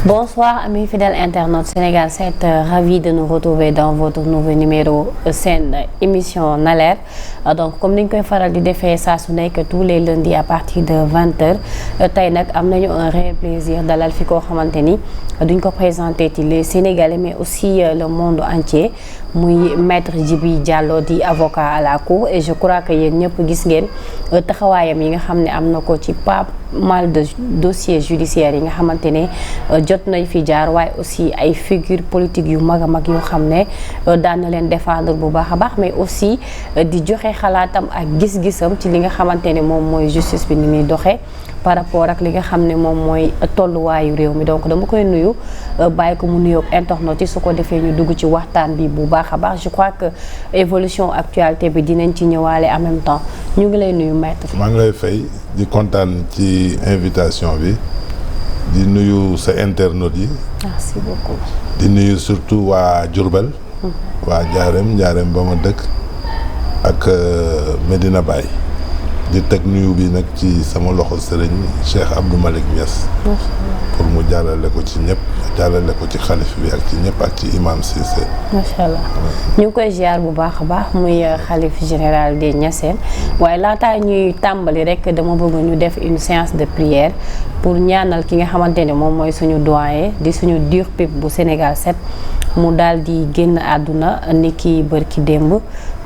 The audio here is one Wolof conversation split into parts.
Bonsoir amis fidèles internautes Sénégal 7, ravi de nous retrouver dans votre nouveau numéro seen émission Nalert. Donc comme ni ñu koy faral di defee saa su nekk tous les lundis à partir de 20h tey nag am nañu un réel plaisir dalal fi koo xamante ni duñ ko présenter ci les Sénégalais mais aussi le monde entier muy maître Djiby Diallo di avocat à la cour et je crois que yéen ñëpp gis ngeen taxawaayam yi nga xam ne am na ko ci pas mal de dossiers judiciaires yi nga xamante ne jot nañ fi jaar waaye aussi ay figures politiques yu mag a mag yoo xam ne daan na leen défendre bu baax a baax mais aussi di joxe xalaatam ak gis-gisam ci li nga xamante ne moom mooy justice bi ni muy doxee par rapport ak li nga xam ne moom mooy tolluwaayu réew mi donc dama koy nuyu bàyyi ko mu nuyoog internet yi su ko defee ñu dugg ci waxtaan bi bu baax a baax je crois que évolution actualité bi dinañ ci ñëwaale en même temps ñu ngi lay nuyu maître. maa ngi lay fay di kontaan ci invitation bi di nuyu sa internautes yi. merci beaucoup. di nuyu surtout waa Diourbel. waa Njaareem ba ma dëkk ak Medina Baye. di teg nuyu bi nag ci sama loxo sëriñ Cheikh Abdou Malick Niass. pour mu jàllale ko ci ñëpp jàllale ko ci xalif bi ak ci ñëpp ak ci imam Cissé. macha allah ñu ngi koy ziar bu baax a baax muy xalif général des Niassène waaye laataa ñuy tàmbali rek dama bëgg ñu def une séance de prière pour ñaanal ki nga xamante ne moom mooy suñu doyen di suñu DURPIP bu Sénégal 7 mu daal di génn àdduna ni ki bërki démb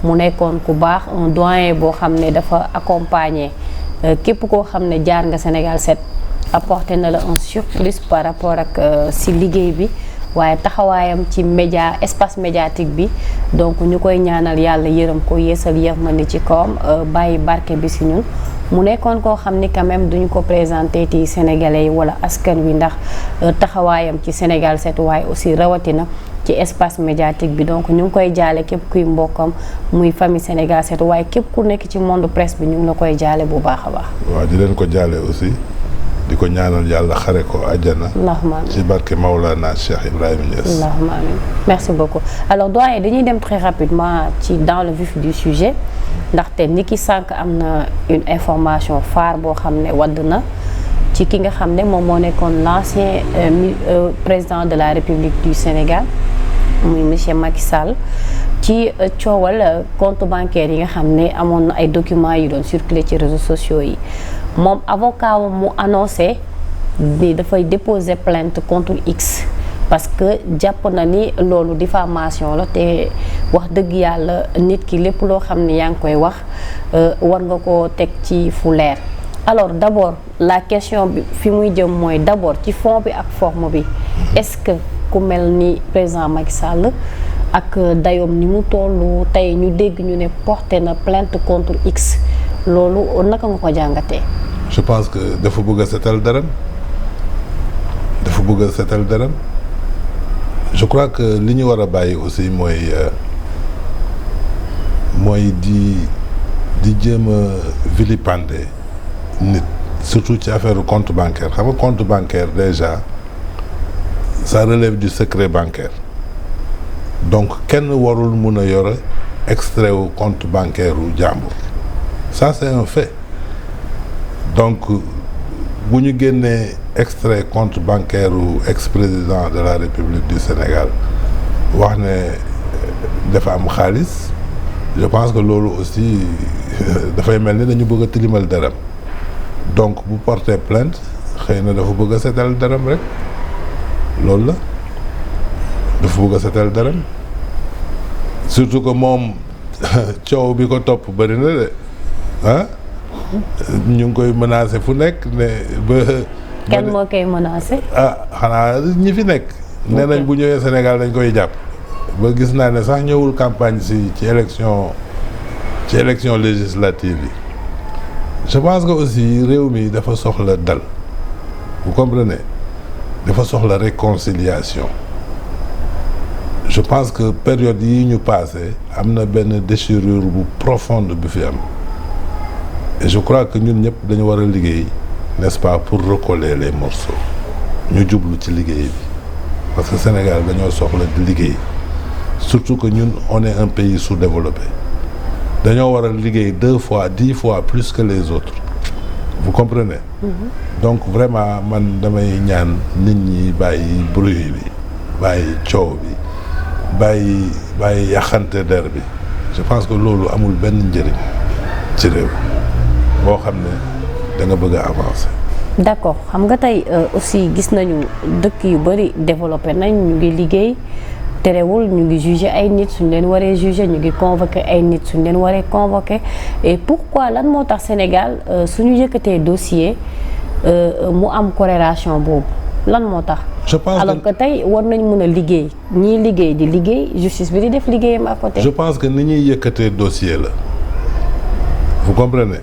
mu nekkoon ku baax un doyen boo xam ne dafa accompagner képp koo xam ne jaar nga Sénégal 7 apporté na la un surplus par rapport ak si liggéey bi waaye taxawaayam ci média espace médiatique bi donc ñu koy ñaanal yàlla yërëm ko yeesal yërmande ci kawam bàyyi barke bi si ñun mu nekkoon koo xam ni quand même duñu ko présenté ci sénégalais yi wala askan wi ndax taxawaayam ci Sénégal 7 waaye aussi rawatina ci espace médiatique bi donc ñu ngi koy jaale képp kuy mbokkam muy famille Sénégal 7 waaye képp ku nekk ci monde presse bi ñu ngi la koy jaale bu baax a baax. waaw di leen ko jaale aussi di ko ñaanal yàlla xare ko àjjana. allahumma amiin ci barke Maulana Cheikh Ibrahima Niass. allahumma amiin merci beaucoup alors doyen dañuy dem très rapidement ci dans le vif du sujet ndaxte ni ki sànq am na une information phare boo xam ne wadd na ci ki nga xam ne moom moo nekkoon l'ancien président de la République du Sénégal muy monsieur Macky Sall ci coowal compte bancaire yi nga xam ne amoon na ay documents yu doon circuler ci réseaux sociaux yi moom avocat mu annoncé ni dafay déposer plainte contre X parce que jàpp na ni loolu diffamation la te wax dëgg yàlla nit ki lépp loo xam ne yaa ngi koy wax war nga ko teg ci fu leer alors d'abord la question bi fi muy jëm mooy d'abord ci fond bi ak forme bi est-ce que ku mel ni président Macky Sall ak dayoom ni mu tollu tey ñu dégg ñu ne porté na plainte contre X loolu naka nga ko jàngatee. je pense que dafa bëgg a setal dërëm je crois que li ñu war a bàyyi aussi mooy di jéem a vilipender nit surtout ci affaire compte bancaire xam nga compte bancaire déjà ça relève du secret bancaire donc kenn warul mun a yore extrait wu compte bancaire wu jàmbur ça c'est un fait donc bu ñu génnee extrait compte bancaire wu ex-président de la République du Sénégal wax ne dafa am xaalis je pense que loolu aussi dafay mel ni dañu bëgg a tilimal dërëm donc bu porter plainte xëy na dafa bëgg a setal dërëm rek loolu la dafa bëgg a setal dërëm surtout que moom coow bi ko topp bëri na de ah ñu ngi koy menacé fu nekk ne ba. kenn moo koy menacé. xanaa ñi fi nekk. nee nañ bu ñëwee Sénégal dañ koy jàpp. ba gis naa ne sax ñëwul campagne ci élection législative yi. je pense que aussi réew mi dafa soxla dal. vous comprenez dafa soxla réconciliation. je pense que période yi ñu passé am na benn déchirure bu profonde bu fi am. et je crois que ñun ñëpp dañu war a liggéey n'est-ce pas pour recoller les morceaux ñu jublu ci liggéey bi parce que Sénégal dañoo soxla di liggéey surtout que ñun on est un pays sous-développé dañoo war a liggéey 10 fois plus que les autres vous comprenez. Donc vraiment man damay ñaan nit ñi bàyyi bruit bi bàyyi coow bi bàyyi yàqante der bi je pense que loolu amul benn njëriñ ci réew boo xam ne da nga bëgg a avancer. d'accord xam nga tey aussi gis nañu dëkk yu bari développé nañ ñu ngi liggéey terewul ñu ngi juger ay nit suñ leen waree juger ñu ngi convoquer ay nit suñ leen waree convoquer et pourquoi lan moo tax Sénégal suñu yëkkatee dossier mu am corrélation boobu lan moo tax. je pense alors que tey war nañ mën a liggéey ñii liggéey di liggéey justice bi di def liggéeyam à côté. je pense que ni ñuy yëkkatee dossier la vous comprenez.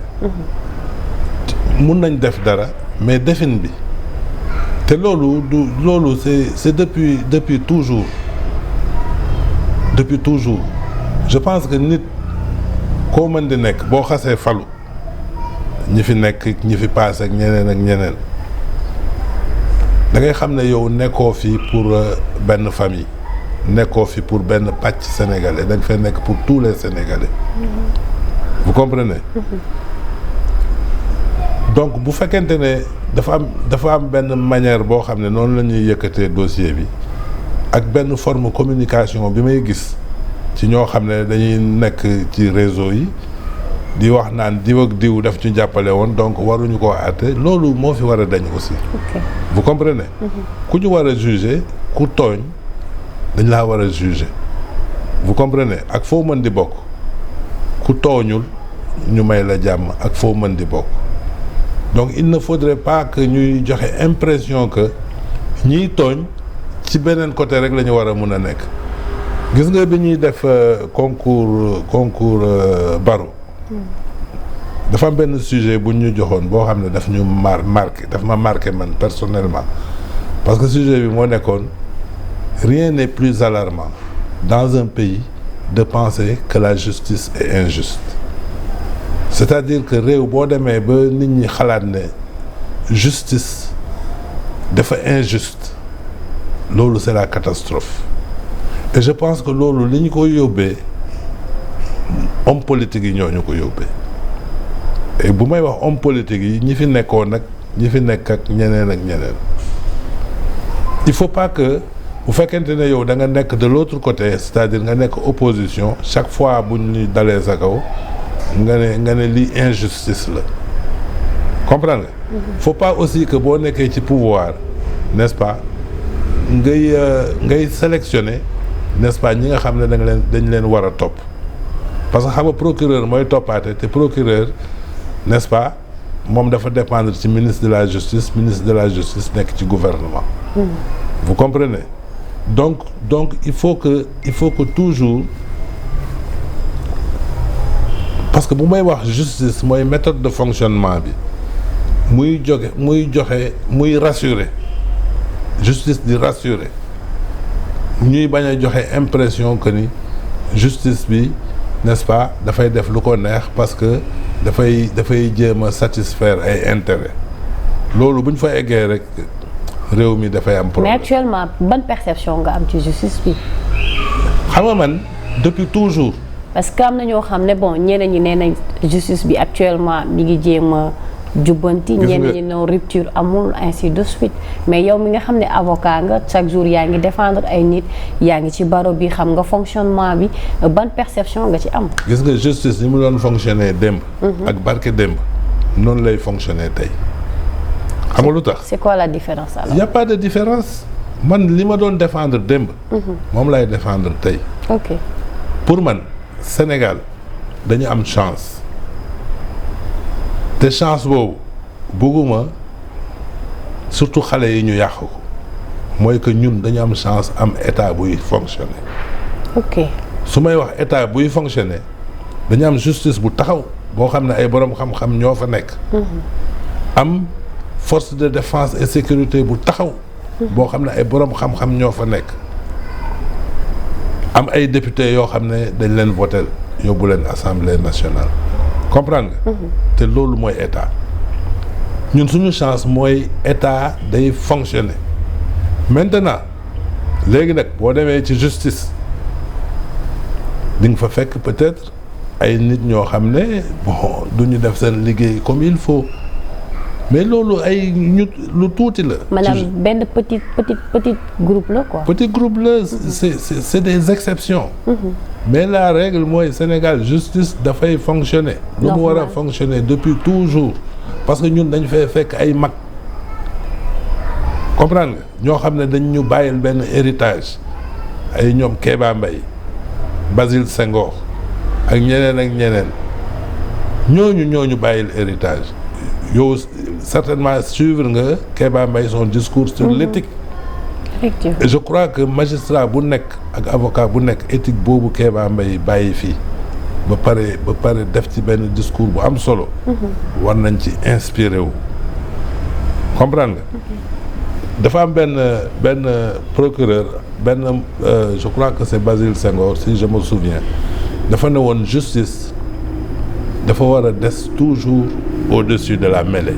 mun nañ def dara mais defin bi te loolu c'est depuis toujours je pense que nit koo mën di nekk boo xasee falu ñi fi nekk ñi fi paase ak ñeneen da ngay xam ne yow nekkoo fi pour benn famille nekkoo fi pour benn pàcc sénégalais da nga fay nekk pour tous les sénégalais. vous comprenez. donc bu fekkente ne dafa am benn manière boo xam ne noonu la ñuy yëkkatee dossier bi ak benn forme communication bi may gis ci ñoo xam ne dañuy nekk ci réseau yi di wax naan diw ak diw daf ñu jàppale woon donc waruñu koo àtte loolu moo fi war a dañ aussi. ok vous comprenez. ku ñu war a juger ku tooñ dañ laa war a juger vous comprenez ak foo mën di bokk ku tooñul ñu may la jàmm ak foo mën di bokk. donc il ne faudrait pas que ñuy joxe impression que ñiy tooñ ci beneen côté rek la ñu war a mun a nekk gis nga bi ñuy def concours barreau dafa am benn sujet bu ñu joxoon boo xam ne daf ñu marqué daf ma marqué man personnellement parce que sujet bi moo nekkoon rien n'est plus alarmant dans un pays de penser que la justice est injuste. c'est-à-dire que réew boo demee ba nit ñi xalaat ne justice dafa injuste loolu c'est la catastrophe et je pense que loolu li ñu ko yóbbee homme politique yi ñoo ñu ko yóbbee et bu may wax homme politique yi ñi fi nekkoon nag ñi fi nekk ak ñeneen il faut pas que bu fekkente ne yow da nga nekk de l'autre côté c'est-à-dire nga nekk opposition chaque fois bu ñu dalee sa kaw nga ne lii injustice la comprendre nga. faut pas aussi que boo nekkee ci pouvoir n'est-ce pas ngay sélectionner n'est-ce pas ñi nga xam ne dañ leen war a topp parce que xam nga procureur mooy toppaate te procureur n'est-ce pas moom dafa dépendre ci ministre de la justice nekk ci gouvernement. vous comprenez donc il faut que toujours. parce que bu may wax justice mooy méthode de fonctionnement bi muy rassurer justice di rassurer ñuy bañ a joxe impression que ni justice bi n'est-ce pas dafay def lu ko neex parce que dafay jéem a satisfaire ay intérêt loolu bu ñu fa eggee rek réew mi dafay am problème. mais actuellement ban perception nga am ci justice bi. xam nga man depuis toujours. parce que am na ñoo xam ne bon ñeneen ñi nee nañ justice bi actuellement mi ngi jéem a jubbanti. ñeneen ñi non rupture amul ainsi de suite mais yow mi nga xam ne avocat nga chaque jour yaa ngi défendre ay nit yaa ngi ci barreau bi xam nga fonctionnement bi ban perception nga ci am. gis nga justice ni mu doon fonctionner démb. ak barke démb noonu lay fonctionner tey. xam nga lu tax. c'est quoi la différence alors. y a pas de différence man li ma doon défendre démb. moom lay défendre tey. ok pour man. Sénégal dañu am chance te chance boobu bëgguma surtout xale yi ñu yàq ko mooy que ñun dañu am chance am état buy fonctionner. ok su may wax état buy fonctionner dañu am justice bu taxaw boo xam ne ay borom xam-xam ñoo fa nekk. am force de défense et sécurité bu taxaw. boo xam ne ay borom xam-xam ñoo fa nekk. am ay députés yoo xam ne dañ leen voter yóbbu leen assemblée nationale comprendre nga. te loolu mooy état ñun suñu chance mooy état day fonctionner maintenant léegi nag boo demee ci justice di nga fa fekk peut-être ay nit ñoo xam ne bon du ñu def seen liggéey comme il faut mais loolu ay ñu lu tuuti la. maanaam benn petit groupe la quoi. petit groupe la c'est des exceptions. mais la règle mooy Sénégal justice dafay fonctionner. nu mu war a fonctionner depuis toujours parce que ñun dañ fay fekk ay mag. comprendre nga ñoo xam ne dañ ñu bàyyil benn héritage ay ñoom Kéba Mbaye Basile Senghor ak ñeneen ñooñu bàyyil héritage yow certainement suivre nga Kéba Mbaye son discours sur l'éthique. Effectivement. Et je crois que magistrat bu nekk ak avocat bu nekk éthique boobu Kéba Mbaye bàyyi fii ba pare def ci benn discours bu am solo. war nañ ci inspiré wu comprendre nga. dafa am benn procureur je crois que c'est Basile Senghor si je me souviens dafa ne woon justice dafa war a des toujours au-dessus de la mêlée.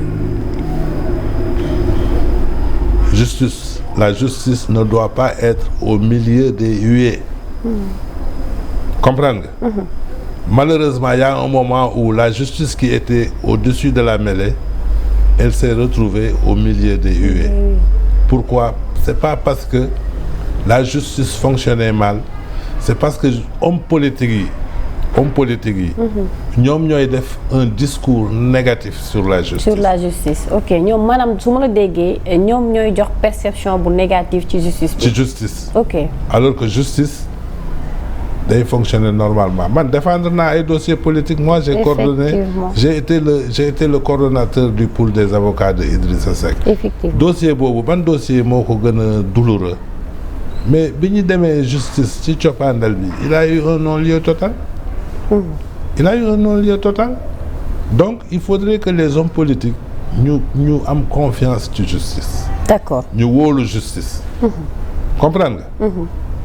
La justice ne doit pas être au milieu des huées. Comprendre nga. Malheureusement, il y a un moment où la justice qui était au-dessus de la mêlée, elle s'est retrouvée au milieu des huées. Pourquoi? C'est pas parce que la justice fonctionnait mal, c'est parce que hommes politiques yi ñoom ñooy def un discours négatif sur la justice. Sur la justice, ok ñoom maanaam su ma la déggee ñoom ñooy jox perception bu négative ci justice bi. ci justice. ok alors que justice day fonctionner normalement man défendre naa ay dossiers politiques moi j'ai coordonné j'ai été le coordonnateur du pool des avocats de Idrissa Seck. Effectivement. dossier boobu ban dossier moo ko gën a douloureux mais bi ñu demee justice ci coppaandal bi il a eu un non-lieu total. Il a eu un non-lieu total. Donc il faudrait que les hommes politiques ñu am confiance ci justice. D'accord. ñu wóolu justice. comprendre nga.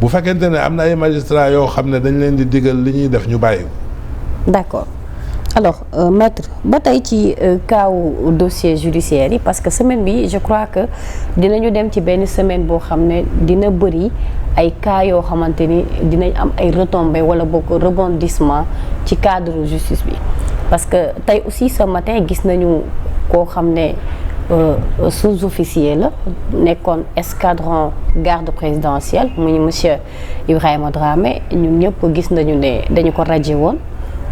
bu fekkente ne am na ay magistrats yoo xam ne dañ leen di digal li ñuy def ñu bàyyi. D'accord. Alors maître ba tey ci kaawu dossier judiciaire yi parce que semaine bi je crois que dinañu dem ci benn semaine boo xam ne dina bëri ay cas yoo xamante ni dinañ am ay retombées wala boog rebondissement ci cadre justice bi parce que tey aussi ce matin gis nañu koo xam ne sous-officier la nekkoon escadron garde présidentielle muy monsieur Ibrahima Dramé ñun ñëpp gis nañu ne dañu ko radié woon.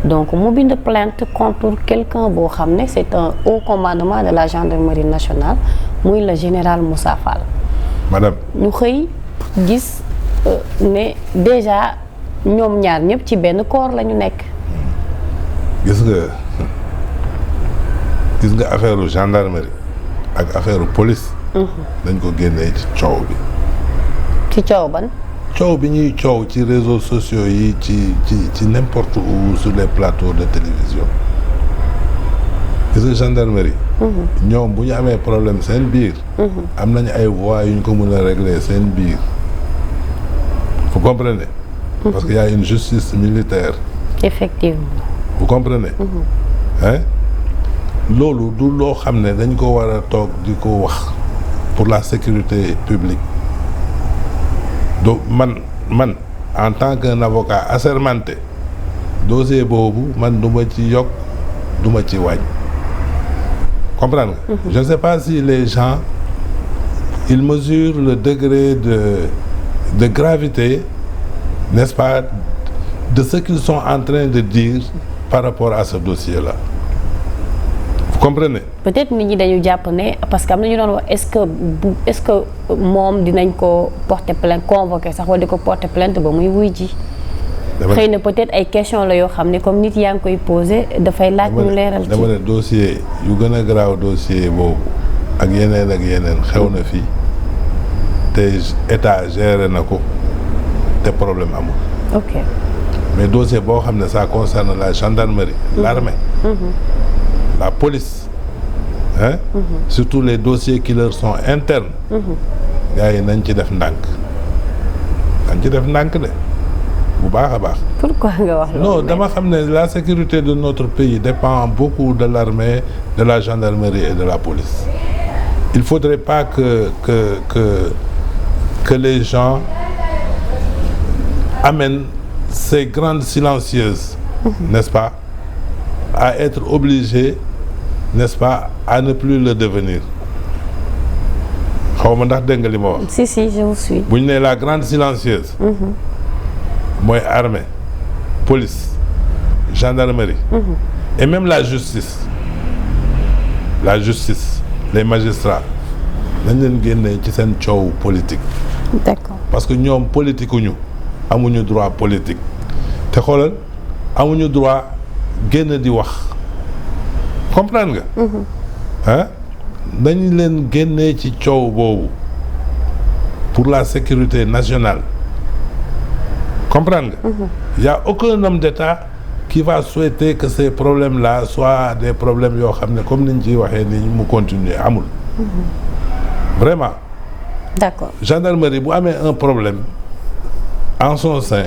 Donc mu bind plainte contre quelqu'un boo xam ne c'est un haut commandement de la gendarmerie nationale muy le général Moussa Fall. Madame. ñu xëy gis ne déjà ñoom ñaar ñëpp ci benn corps la ñu nekk. gis nga affaire gendarmerie ak affaire police. dañ ko génnee ci coow bi. ci coow ban. coow bi ñuy coow ci réseaux sociaux yi ci n'importe où sur les plateaux de télévision gis nga gendarmerie ñoom bu ñu amee problème seen biir am nañu ay voies yu ñu ko mën a régler seen biir vous comprenez parce qu'il y a une justice militaire effectivement vous comprenez hein loolu du loo xam ne dañ ko war a toog di ko wax pour la sécurité publique donc man en tant qu'un avocat assermenté dossier boobu man du ma ci yokk du ma ci wàññ comprendre nga je ne sais pas si les gens ils mesurent le degré de gravité n'est-ce pas de ce qu'ils sont en train de dire par rapport à ce dossier-là vous comprenez peut-être nit ñi dañu jàpp ne parce que am na ñu doon wax est-ce que moom dinañ ko porter plainte convoquer sax wala di ko porter plainte ba muy wuy ji xëy na peut-être ay question la yoo xam ne comme nit yaa ngi koy poser dafay laaj ñu leeral ci dama ne dossier yu gën a garaaw dossier boobu ak yeneen xew na fii te état géré na ko te problème amul ok mais dossier boo xam ne ça concerne la gendarmerie l'armée la police hein surtout les dossiers qui leur sont internes gars yi nañ ci def ndànk de bu baax a baax. pourquoi nga wax loolu non dama xam ne la sécurité de notre pays dépend beaucoup de l'armée de la gendarmerie et de la police il faudrait pas que les gens amènent ces grandes silencieuses n'est-ce pas à être obligés n'est-ce pas, à ne plus le devenir. xaw ma ndax dégg nga li ma wax. si je vous suis. bu ñu nee la grande silencieuse. mooy armée police gendarmerie. et même la justice les magistrats nañ leen génnee ci seen coow politique. D'accord. parce que ñoom politique uñu amuñu droit politique te xoolal amuñu droit génn di wax comprendre nga. ah dañ leen génnee ci coow boobu pour la sécurité nationale comprendre nga. y a aucun homme d'État qui va souhaiter que ces problèmes-là soient des problèmes yoo xam ne comme niñ ciy waxee ni mu continuer amul. Vraiment. D'accord. Gendarmerie bu amee un problème en son sein.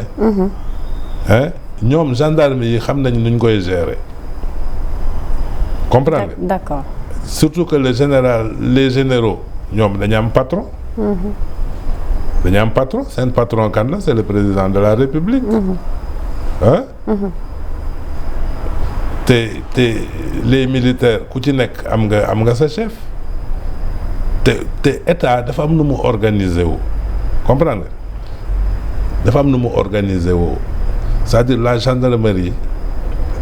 hein ñoom gendarme yi xam nañ nuñ koy gérer comprendre nga. D'accord. surtout que les généraux ñoom dañu am patron. dañu am patron seen patron kan la c'est le président de la République. hein te les militaires ku ci nekk am nga sa chef. te état dafa am nu mu organiser wu comprendre nga dafa am nu mu organiser wu c'est-à-dire la gendarmerie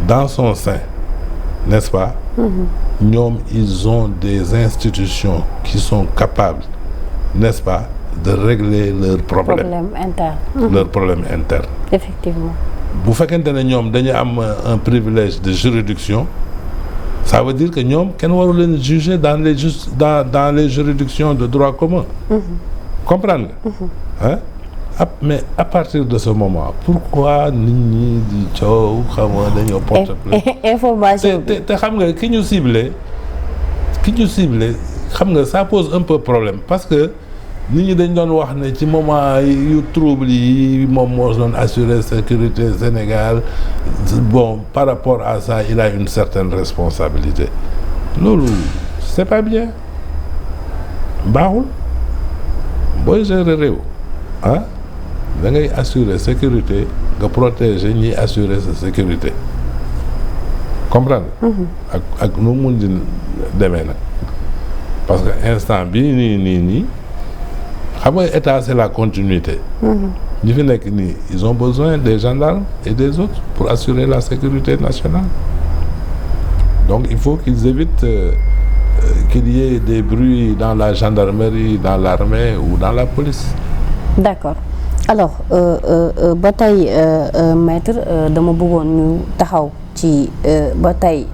dans son sein n'est-ce pas. ñoom ils ont des institutions qui sont capables n'est-ce pas de régler leurs problèmes internes. leurs problèmes internes. Effectivement. bu fekkente ne ñoom dañu am un privilège de juridiction ça veut dire que ñoom kenn waru leen juger dans les juridictions de droit commun. comprendre nga. mais à partir de ce moment pourquoi nit ñi di coow xam nga dañoo porter plainte. information te xam nga ki ñu ciblé xam nga ça pose un peu problème parce que nit ñi dañ doon wax ne ci moment yu trouble yi moom moo doon assurer sécurité Sénégal bon par rapport à ça il a une certaine responsabilité loolu c'est pas bien baaxul booy gérer réew da ngay assurer sécurité nga protéger ñiy assurer sa sécurité comprendre ak nu mun di demee nag parce que instant bi nii xam nga état c'est la continuité. ñi fi nekk nii ils ont besoin des gendarmes et des autres pour assurer la sécurité nationale donc il faut qu'ils évitent qu'il y ait des bruits dans la gendarmerie dans l'armée ou dans la police. D'accord alors ba tey maître dama bëggoon ñu taxaw ci ba tey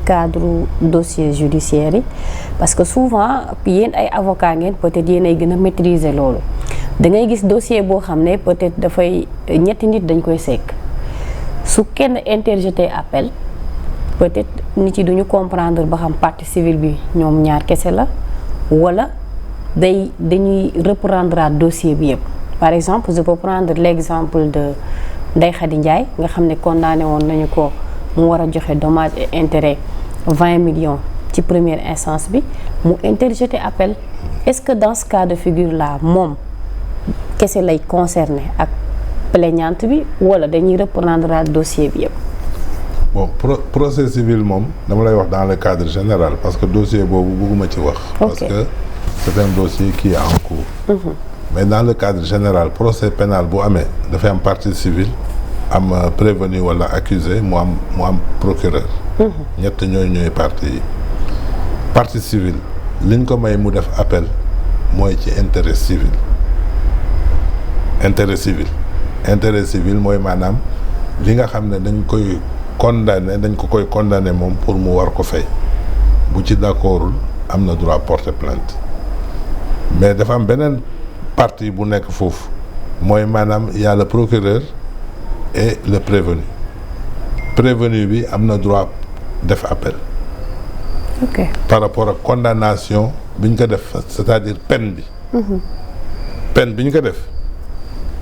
cadre dossier judiciaire yi parce que souvent yéen ay avocat ngeen peut-être yéen ay gën a maîtriser loolu da ngay gis dossier boo xam ne peut-être dafay ñetti nit dañ koy sekk su kenn interjeté appel peut-être nit yi duñu comprendre ba xam partie civile bi ñoom ñaar kese la wala dañuy reprendre dossier bi yëpp. Par exemple je peux prendre l'exemple de Ndeye Khady Ndiaye nga xam ne condamné woon nañu ko mu war a joxe dommage et intérêt 20 millions ci première instance bi mu interjeté appel est-ce que dans ce cas de figure là moom kese lay concerné ak plaignante bi wala dañuy reprendre dossier bi yëpp. bon procès civil moom dama lay wax dans le cadre général parce que dossier boobu bëgguma ci wax. parce que c'est un dossier qui est en cours. mais dans le cadre général procès pénal bu amee dafay am partie civile am prévenu wala accusé mu am procureur. ñett ñooy partie civile liñ ko may mu def appel mooy ci intérêt civil mooy maanaam li nga xam ne dañ ko koy condamné moom pour mu war ko fay bu ci d'accordul am na droit porter plainte mais dafa am beneen partie bu nekk foofu mooy maanaam y a le procureur et le prévenu bi am na droit def appel. ok par rapport ak condamnation bi ñu ko def c'est-à-dire peine bi. peine bi ñu ko def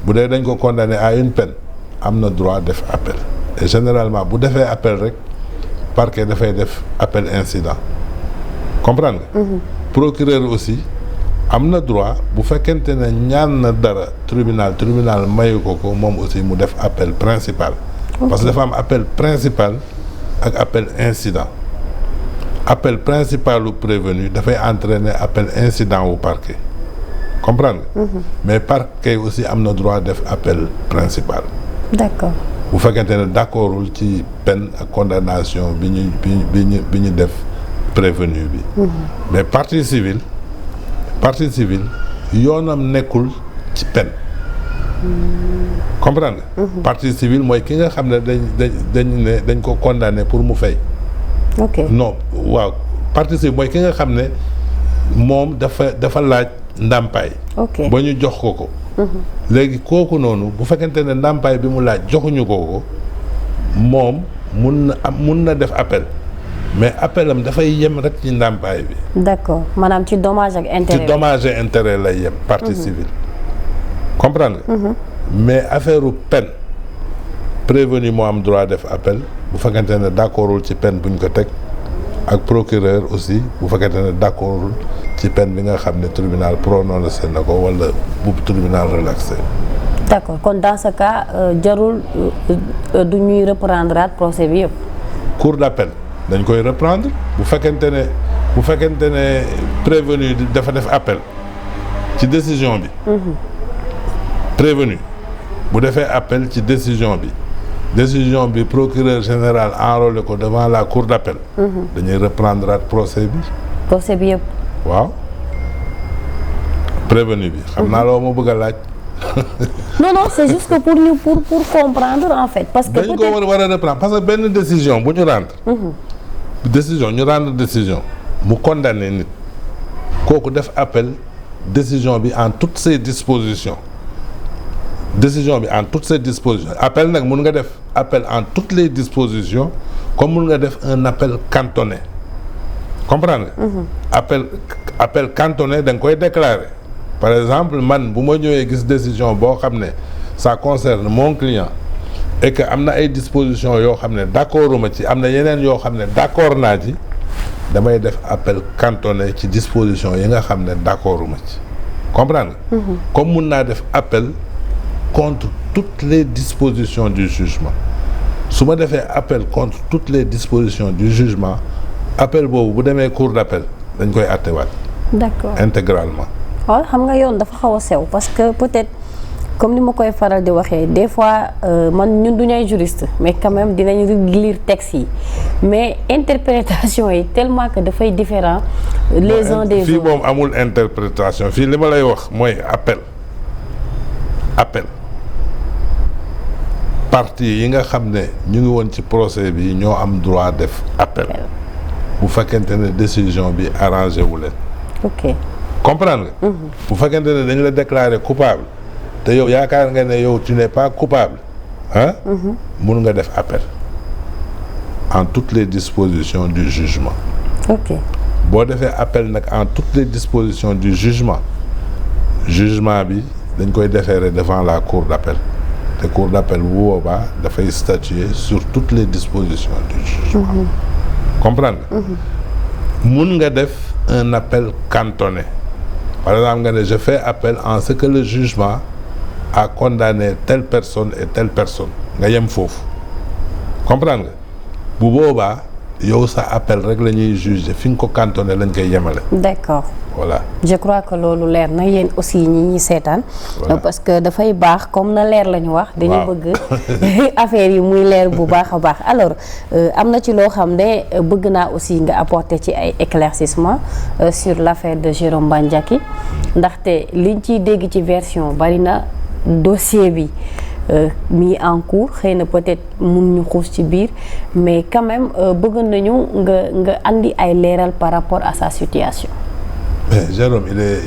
bu dee dañ ko condamné à une peine am na droit def appel et généralement bu defee appel rek parquet dafay def appel incident comprendre nga. procureur aussi am na droit bu fekkente ne ñaan na dara tribunal mayu ko moom aussi mu def appel principal. parce que dafa am appel principal ak appel incident appel principal ou prévenu dafay entraîner appel incident au parquet comprendre nga. mais parquet aussi am na droit def appel principal. d'accord. bu fekkente ne d'accordul ci peine ak condamnation bi ñu def prévenu bi. mais partie civile yoonam nekkul ci peine. comprendre nga. partie civile mooy ki nga xam ne dañ ko condamné pour mu fay. ok non waaw partie civile mooy ki nga xam ne moom dafa laaj ndàmpaay. ok ba ñu jox ko. léegi kooku noonu bu fekkente ne ndàmpaay bi mu laaj joxuñu ko moom mun na def appel mais appel am dafay yem rek ci ndàmpaay bi. d'accord maanaam ci dommage ak intérêt. ci dommage et intérêt lay yem. partie civile comprendre nga. mais affaire u peine prévenu moo am droit def appel bu fekkente ne d'accordul ci peine buñ ko teg ak procureur aussi bu fekkente ne d'accordul ci peine bi nga xam ne tribunal prononcé na ko wala bu tribunal relaxé. d'accord kon dans ce cas jarul du ñuy reprendre procès bi yëpp. cour d'appel dañ koy reprendre bu fekkente ne prévenu dafa def appel ci décision bi. prévenu bu defee appel ci décision bi procureur général enrôlé ko devant la cour d'appel. dañuy reprendre procès bi. procès bi yëpp. waaw prévenu bi. xam naa loo ma bëgg a laaj. non c'est juste que pour comprendre en fait. parce que dañ ko war a reprendre parce que benn décision bu ñu rendre. ñu rendre décision mu condamné nit kooku def appel décision bi en toutes ses dispositions. appel nag mun nga def appel en toutes les dispositions comme mun nga def un appel cantonné comprendre nga. appel cantonné da nga koy déclarer par exemple man bu ma ñëwee gis décision boo xam ne ça concerne mon client et que am na ay dispositions yoo xam ne d'accorduma ci am na yeneen yoo xam ne d'accord naa ci damay def appel cantonné ci dispositions yi nga xam ne d'accorduma ci comprendre nga. comme mun naa def appel contre toutes les dispositions du jugement su ma defee appel contre toutes les dispositions du jugement appel boobu bu demee cour d'appel dañ koy attewaat. d'accord intégralement. waaw xam nga yoon dafa xaw a sew parce que peut-être comme ni ma koy faral di waxee des fois man ñun duñu ay juriste mais quand même dinañ lire texte yi mais interprétation yi tellement que dafay différent les uns des autres. fii moom amul interprétation fii li ma lay wax mooy appel partie yi nga xam ne ñu ngi woon ci procès bi ñoo am droit def appel bu fekkente ne décision bi arrangé wu leen. ok comprendre nga. bu fekkente ne dañu la déclarer coupable te yow yaakaar nga ne yow tu n'es pas coupable mun nga def appel en toutes les dispositions du jugement. ok boo defee appel nag en toutes les dispositions du jugement bi dañ koy déférer devant la cour d'appel. te cour d'appel bu boobaa dafay statuer sur toutes les dispositions du jugement. comprendre nga. mun nga def un appel cantonné par exemple nga ne je fais appel en ce que le jugement a condamné telle personne et telle personne nga yem foofu comprendre nga bu boobaa yow sa appel rek la ñuy juger fi nga ko cantonné lañ koy yemale. d'accord. voilà je crois que loolu leer na yéen aussi ñi seetaan. parce que dafay baax comme na leer la ñu wax. dañu bëgg affaire yi muy leer bu baax a baax alors am na ci loo xam ne bëgg naa aussi nga apporter ci ay éclaircissement sur l'affaire de Jérôme Bandiaky ndaxte liñ ciy dégg ci version bari na dossier bi mis en cours xëy na peut-être mun ñu xuus ci biir mais quand même bëgg nañu nga andi ay leeral par rapport à sa situation. mais Jérôme il est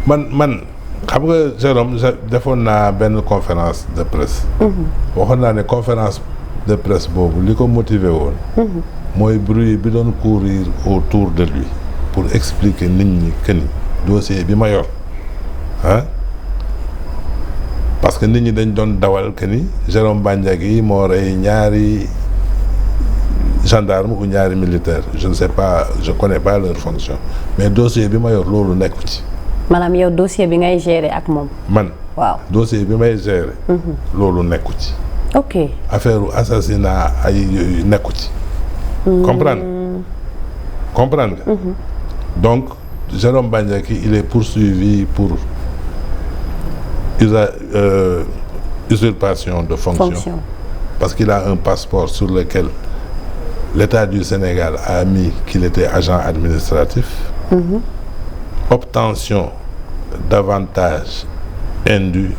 man xam nga Jérôme defoon naa benn conférence de presse. waxoon naa ne conférence de presse boobu li ko motivé woon. mooy bruit bi doon courir autour de lui pour expliquer nit ñi que ni dossier bi ma yor parce que nit ñi dañ doon dawal que ni Jérôme Bandiaky moo rey ñaari gendarme ou ñaari militaire je ne sais pas je connais pas leur fonction mais dossier bi ma yor loolu nekku ci. maanaam yow dossier bi ngay gérer ak moom. man waaw dossier bi may gérer. loolu nekku ci. ok affaire assassinat ay yooyu nekku ci. comprendre comprendre nga. Donc Jérôme Bandiaky il est poursuivi pour usurpation de fonction. Parce qu'il a un passeport sur lequel l'État du Sénégal a mis qu'il était agent administratif. Obtention d'avantages indus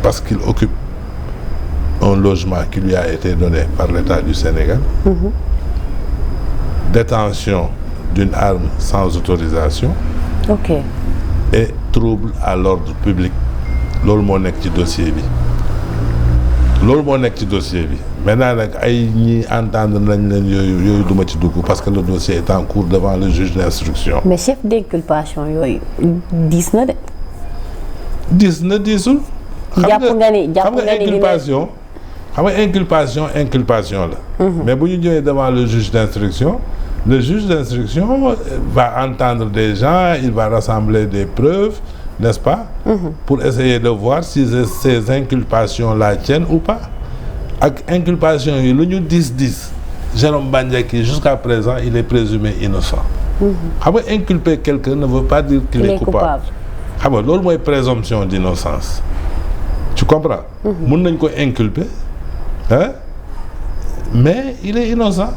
parce qu'il occupe un logement qui lui a été donné par l'État du Sénégal. Détention d'une arme sans autorisation. Ok. Et trouble à l'ordre public. Loolu moo nekk ci dossier bi. Loolu moo nekk ci dossier bi. Maintenant nag ay ñi entendre nañ leen yooyu duma ci dugg parce que le dossier est en cours devant le juge d'instruction. Mais chef d'inculpation yooyu diis na de. diis na diisul. jàpp nga ni inculpation. xam nga inculpation la. Mais bu ñu ñëwee devant le juge d'instruction va entendre des gens, il va rassembler des preuves, n'est-ce pas? Pour essayer de voir si ces inculpations-là tiennent ou pas. Ak inculpation yi lu ñu dis Jérôme Bandiaky jusqu'à présent il est présumé innocent. Xam nga inculper quelqu'un ne veut pas dire qu'il est coupable. Xam nga loolu mooy présomption d'innocence. Tu comprends? Mën nañ ko inculper, hein? Mais il est innocent.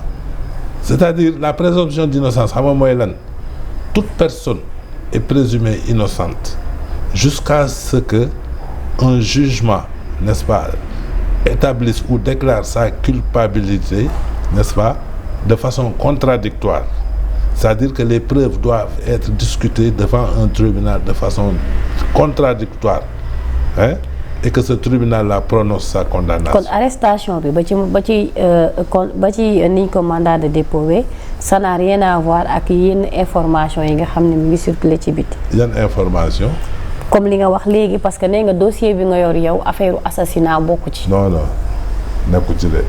C'est-à-dire la présomption d'innocence xam nga mooy lan? Toute personne est présumée innocente jusqu'à ce que un jugement, n'est-ce pas, établisse ou déclare sa culpabilité, n'est-ce pas, de façon contradictoire. C'est-à-dire que les preuves doivent être discutées devant un tribunal de façon contradictoire, hein? Et que ce tribunal-là prononce sa condamnation. Kon arrestation bi ba ci niñ ko mandat de dépôt ça n'a rien à voir ak yenn information yi nga xam ne mu ngi circulé ci biti. Yan information? Comme li nga wax léegi parce que nee nga dossier bi nga yor yow affaire assassinat bokku ci. Non nekku ci de.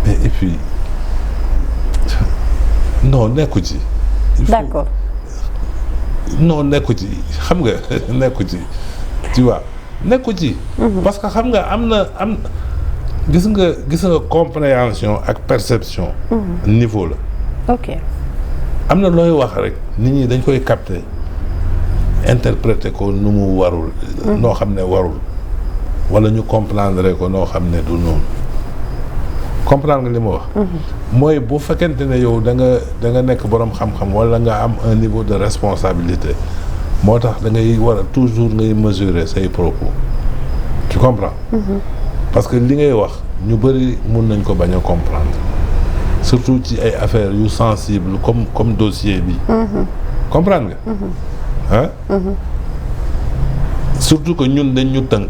Mais et puis non nekku ci. D'accord. Non nekku ci xam nga nekku ci tu vois. nekku ci. Parce que xam nga gis nga compréhension ak perception. Niveau la. Ok. Am na looy wax rek nit ñi dañ koy capter interpréter ko nu mu warul. noo xam ne warul. wala ñu comprendre ko noo xam ne du noonu. comprendre nga li ma wax. mooy bu fekkente ne yow da nga nekk borom xam-xam wala nga am un niveau de responsabilité. moo tax da ngay war a toujours ngay mesurer say propos tu comprends. Parce que li ngay wax ñu bëri mun nañ ko bañ a comprendre surtout ci ay affaires yu sensibles comme dossier bi. comprendre nga. Surtout que ñun dañ ñu tënk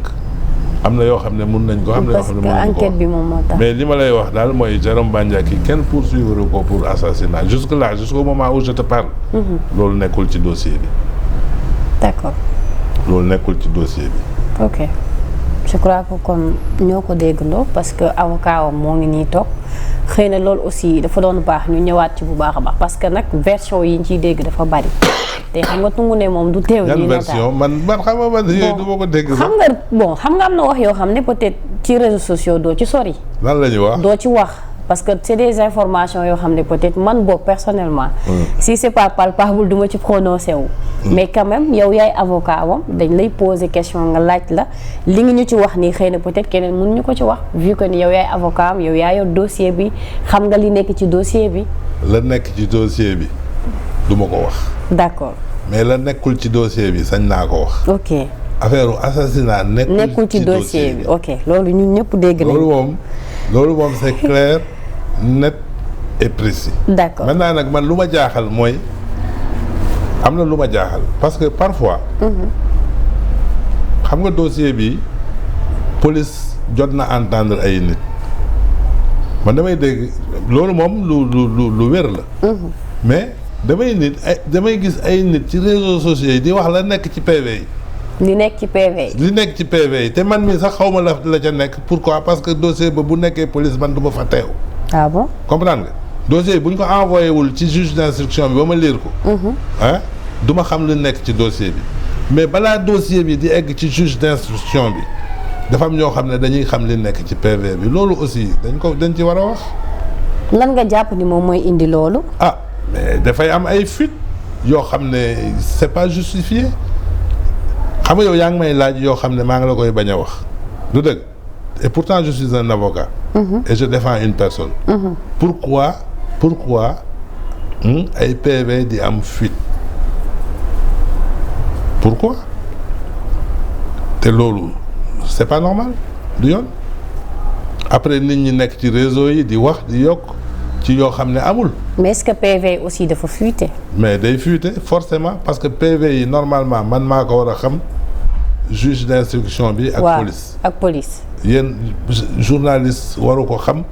am na yoo xam ne mun nañ ko am na yoo xam ne mun nañ ko enquête bi moom moo tax. mais li ma lay wax daal mooy Jérôme Bandiaky kenn poursuivre ko pour assassinat jusqu'au moment où je te parle. loolu nekkul ci dossier bi. D'accord. loolu nekkul ci dossier bi. Ok je crois que kon ñoo ko déggandoo parce que avocat wam moo ngi nii toog xëy na loolu aussi dafa doon baax ñu ñëwaat ci bu baax a baax parce que nag version yi ñu ciy dégg dafa bari te xam nga tungu ne moom du teew. yan version man xam nga man yooyu du ma ko dégg. xam nga am na wax yoo xam ne peut-être ci réseaux sociaux doo ci sori. lan la ñuy wax doo ci wax. Parce que c'est des informations yoo xam ne peut-être man boobu personnellement. Si c'est pas palpable du ma ci prononcé wu. Mais quand même yow yaay avocat wam dañ lay poser question nga laaj la li nga ñu ci wax nii xëy na peut-être keneen mun ñu ko ci wax vu que ni yow yaay avocat am yow yaa yor dossier bi xam nga li nekk ci dossier bi. la nekk ci dossier bi du ma ko wax. D'accord. Mais la nekkul ci dossier bi sañ naa ko wax. Ok. affaire assassinat nekkul ci dossier bi. Ok loolu ñun ñëpp dégg nañu. loolu moom c'est clair. Net et précis. D'accord. Maintenant nag man lu ma jaaxal mooy am na lu ma jaaxal parce que parfois. xam nga dossier bi police jot na entendre ay nit man damay dégg loolu moom lu wér la. Mais damay gis ay nit ci réseaux sociaux yi di wax la nekk ci PV yi. li nekk ci PV yi. Te man mi sax xaw ma la ca nekk pourquoi parce que dossier ba bu nekkee police man du ma fa teew. Ah bon? Comprendre nga dossier bu ñu ko envoyé wul ci juge d'instruction bi ba ma lire ko. ah du ma xam lu nekk ci dossier bi mais balaa dossier bi di egg ci juge d'instruction bi dafa am ñoo xam ne dañuy xam li nekk ci PV bi loolu aussi dañ ci war a wax. lan nga jàpp ni moom mooy indi loolu. ah mais dafay am ay fuite yoo xam ne c'est pas justifié xam nga yow yaa ngi may laaj yoo xam ne maa ngi la koy bañ a wax du dëgg et pourtant je suis un avocat. Et je défends une personne. Pourquoi ay PV di am fuite pourquoi te loolu c'est pas normal du yoon après nit ñi nekk ci réseau yi di wax di yokk ci yoo xam ne amul. mais est-ce que PV aussi dafa fuité. mais day fuité forcément parce que PV yi normalement man maa ko war a xam juge d'instruction bi. ak police ak police. yéen journaliste waru ko xam.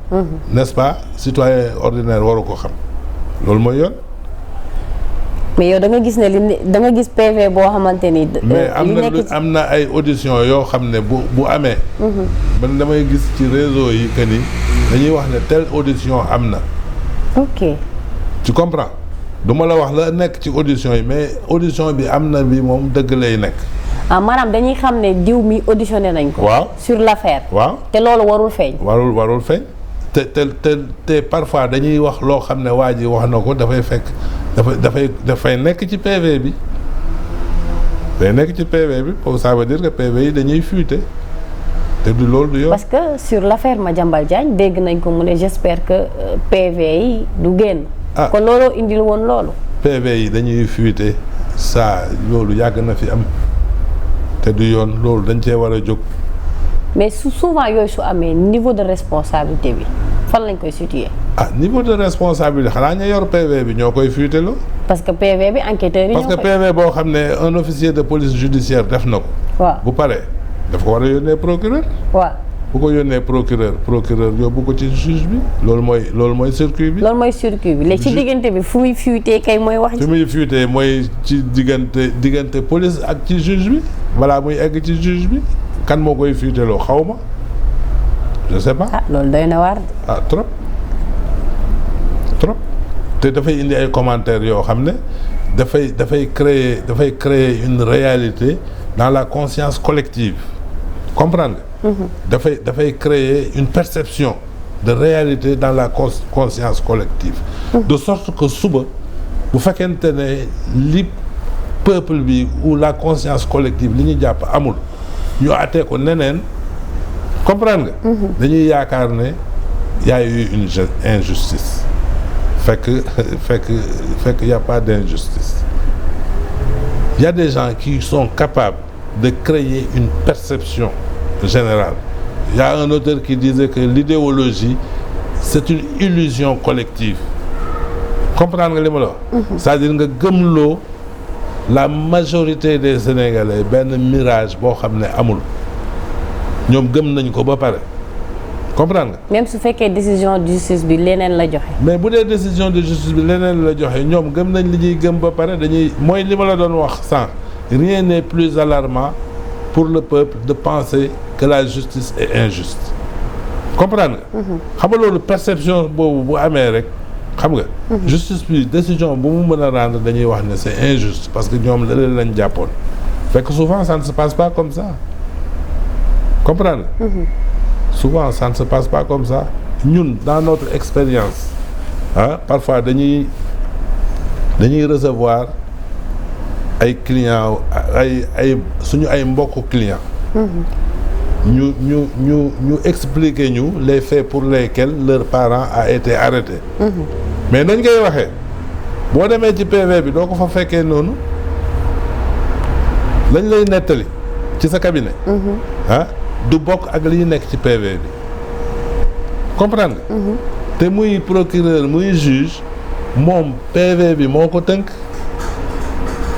n'est-ce pas citoyen ordinaire waru ko xam loolu mooy yoon. mais yow da nga gis ne da nga gis PV boo xamante ni. mais am na ay audition yoo xam ne bu amee. man damay gis ci réseau yi que ni dañuy wax ne telle audition am na. ok. tu comprends du ma la wax la nekk ci audition yi mais audition bi am na bi moom dëgg lay nekk. ah maanaam dañuy xam ne diw mi auditionné nañ ko. waaw sur l'affaire. waaw te loolu warul feeñ. warul feeñ te parfois dañuy wax loo xam ne waa ji wax na ko dafay fekk dafay nekk ci PV bi. day nekk ci PV bi pour ça veut dire que PV yi dañuy fuiter te du loolu du yoon. parce que sur l'affaire Madiambal Diagne dégg nañ ko mu ne j'espère que PV yi du génn. ah kon looloo indil woon loolu. PV yi dañuy fuiter ça loolu yàgg na fi am. te du yoon loolu dañ cee war a jóg. mais souvent yooyu su amee niveau de responsabilité bi fan lañ koy situer. ah niveau de responsabilité xanaa ña yor PV bi ñoo koy fuiteloo. parce que PV bi enquêteurs yi. parce que PV boo xam ne un officier de police judiciaire def na ko. waaw bu paree daf ko war a yónnee procureur. waaw bu ko yónnee procureur yóbbu ko ci juge bi loolu mooy circuit bi. loolu mooy circuit bi léegi ci diggante bi fu muy fuitee kay mooy wax. fu muy fuitee mooy ci diggante police ak ci juge bi. balaa muy egg ci juge bi kan moo koy fuiteloo xaw ma je sais pas. ah loolu doy na waar. ah trop te dafay indi ay commentaires yoo xam ne dafay créer une réalité dans la conscience collective comprendre nga. dafay créer une perception de réalité dans la conscience collective. de sorte que suba bu fekkente ne li peuple bi ou la conscience collective li ñu jàpp amul ñu àttee ko neneen comprendre nga. dañuy yaakaar ne y a eu une injustice fekk y a pas d'injustice. Il y a des gens qui sont capables de créer une perception générale. Il y a un auteur qui disait que l'idéologie c'est une illusion collective. comprendre nga li ma la wax. c'est-à-dire nga gëmloo la majorité des Sénégalais benn mirage boo xam ne amul ñoom gëm nañ ko ba pare comprendre nga. même su fekkee décision de justice bi leneen la joxe. mais bu dee décision de justice bi leneen la joxe ñoom gëm nañ li ñuy gëm ba pare dañuy mooy li ma la doon wax sànq rien n'est plus alarmant pour le peuple de penser que la justice est injuste comprendre nga. xam nga loolu perception boobu bu amee rek. xam nga. justice bi décision bu mu mën a rendre dañuy wax ne c'est injuste parce que ñoom la leen lañ jàppoon fekk souvent ça ne se passe pas comme ça comprendre nga. souvent ça ne se passe pas comme ça ñun dans notre expérience parfois dañuy recevoir ay clients ay suñu ay mbokku clients. ñu expliquer ñu les faits pour lesquels leur parent a été arrêté. mais nañ koy waxee boo demee ci PV bi doo ko fa fekkee noonu lañ lay nettali ci sa cabinet. du bokk ak li nekk ci PV bi comprendre nga. te muy procureur muy juge moom PV bi moo ko tënk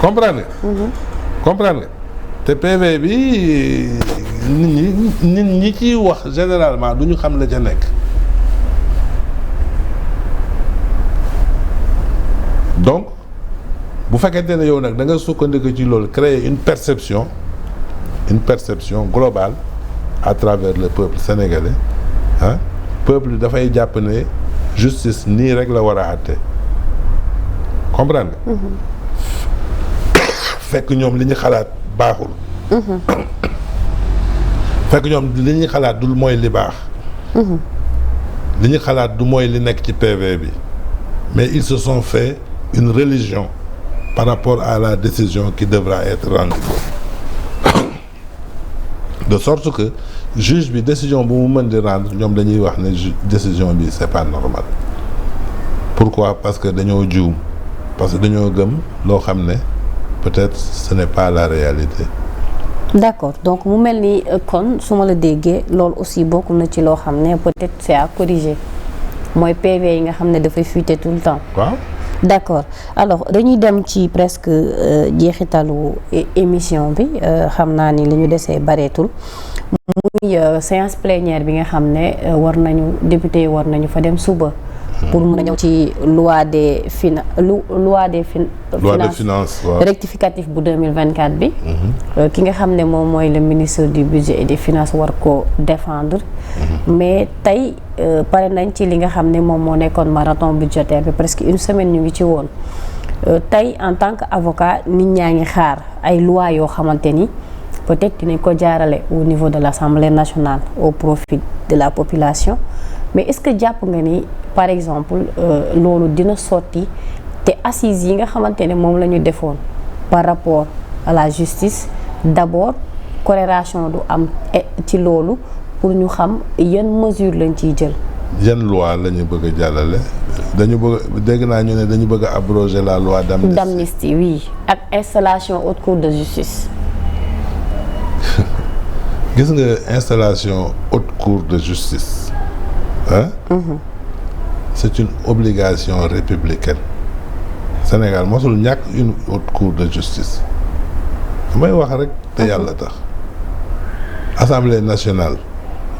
comprendre nga. comprendre nga te PV bi. nit ñi ciy wax généralement du ñu xam la ca nekk donc bu fekkente ne yow nag da nga sukkandiku ci loolu créer une perception globale à travers le peuple sénégalais peuple bi dafay jàpp ne justice nii rek la war a àtte comprendre nga. fekk ñoom li ñu xalaat baaxul. fekk ñoom li ñuy xalaat dul mooy li baax. li ñu xalaat du mooy li nekk ci PV bi mais ils se sont fait une religion par rapport à la décision qui devra être rendue de sorte que juge bi décision bu mu mën di rendre ñoom dañuy wax ne décision bi c'est pas normal. Pourquoi? Parce que dañoo juum, parce que dañoo gëm loo xam ne peut-être ce n'est pas la réalité. D'accord, donc mu mel ni kon su ma la déggee loolu aussi bokk na ci loo xam ne peut-être c'est à corriger mooy PV yi nga xam ne dafay fuiter tout le temps. Waaw. D'accord, alors dañuy dem ci presque jeexitalu émission bi xam naa ni li ñu desee bareetul muy séance plénière bi nga xam ne député yi war nañu fa dem suba. pour mën a ñëw ci loi des finances rectificatif bu 2024 bi. ki nga xam ne moom mooy le ministre du budget et des finances war ko défendre. mais tey pare nañ ci li nga xam ne moom moo nekkoon marathon budgétaire bi presque une semaine ñu ngi ci woon. tey en tant que avocat nit ñaa ngi xaar ay loi yoo xamante ni peut-être dinañ ko jaarale au niveau de l'Assemblée nationale au profit de la population mais est-ce que jàpp nga ni par exemple loolu dina sotti te assises yi nga xamante ne moom la ñu defoon par rapport à la justice d'abord corrélation du am ci loolu pour ñu xam yan mesure lañ ciy jël. yan loi la ñu bëgg a jàllale dañu bëgg dégg naa ñu ne dañu bëgg a abroger la loi d'amnistie oui ak installation haute cour de justice. gis nga installation haute cour de justice hein? C'est une obligation républicaine. Sénégal mosul ñàkk une haute cour de justice damay wax rek te yàlla tax Assemblée nationale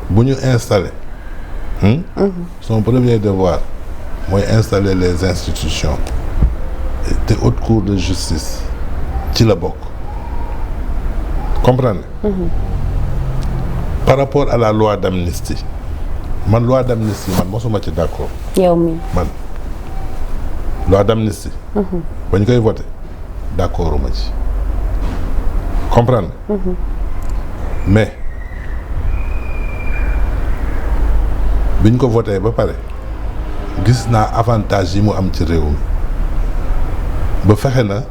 bu ñu installé son premier devoir mooy installer les institutions te haute cour de justice ci la bokk comprendre par rapport à la loi d'amnistie man loi d'amnistie man mosuma ci d'accord. yow mi man loi d'amnistie. ba ñu koy voté d'accorduma ci comprendre. mais biñ ko voté ba pare gis naa avantage yi mu am ci réew mi ba fexe na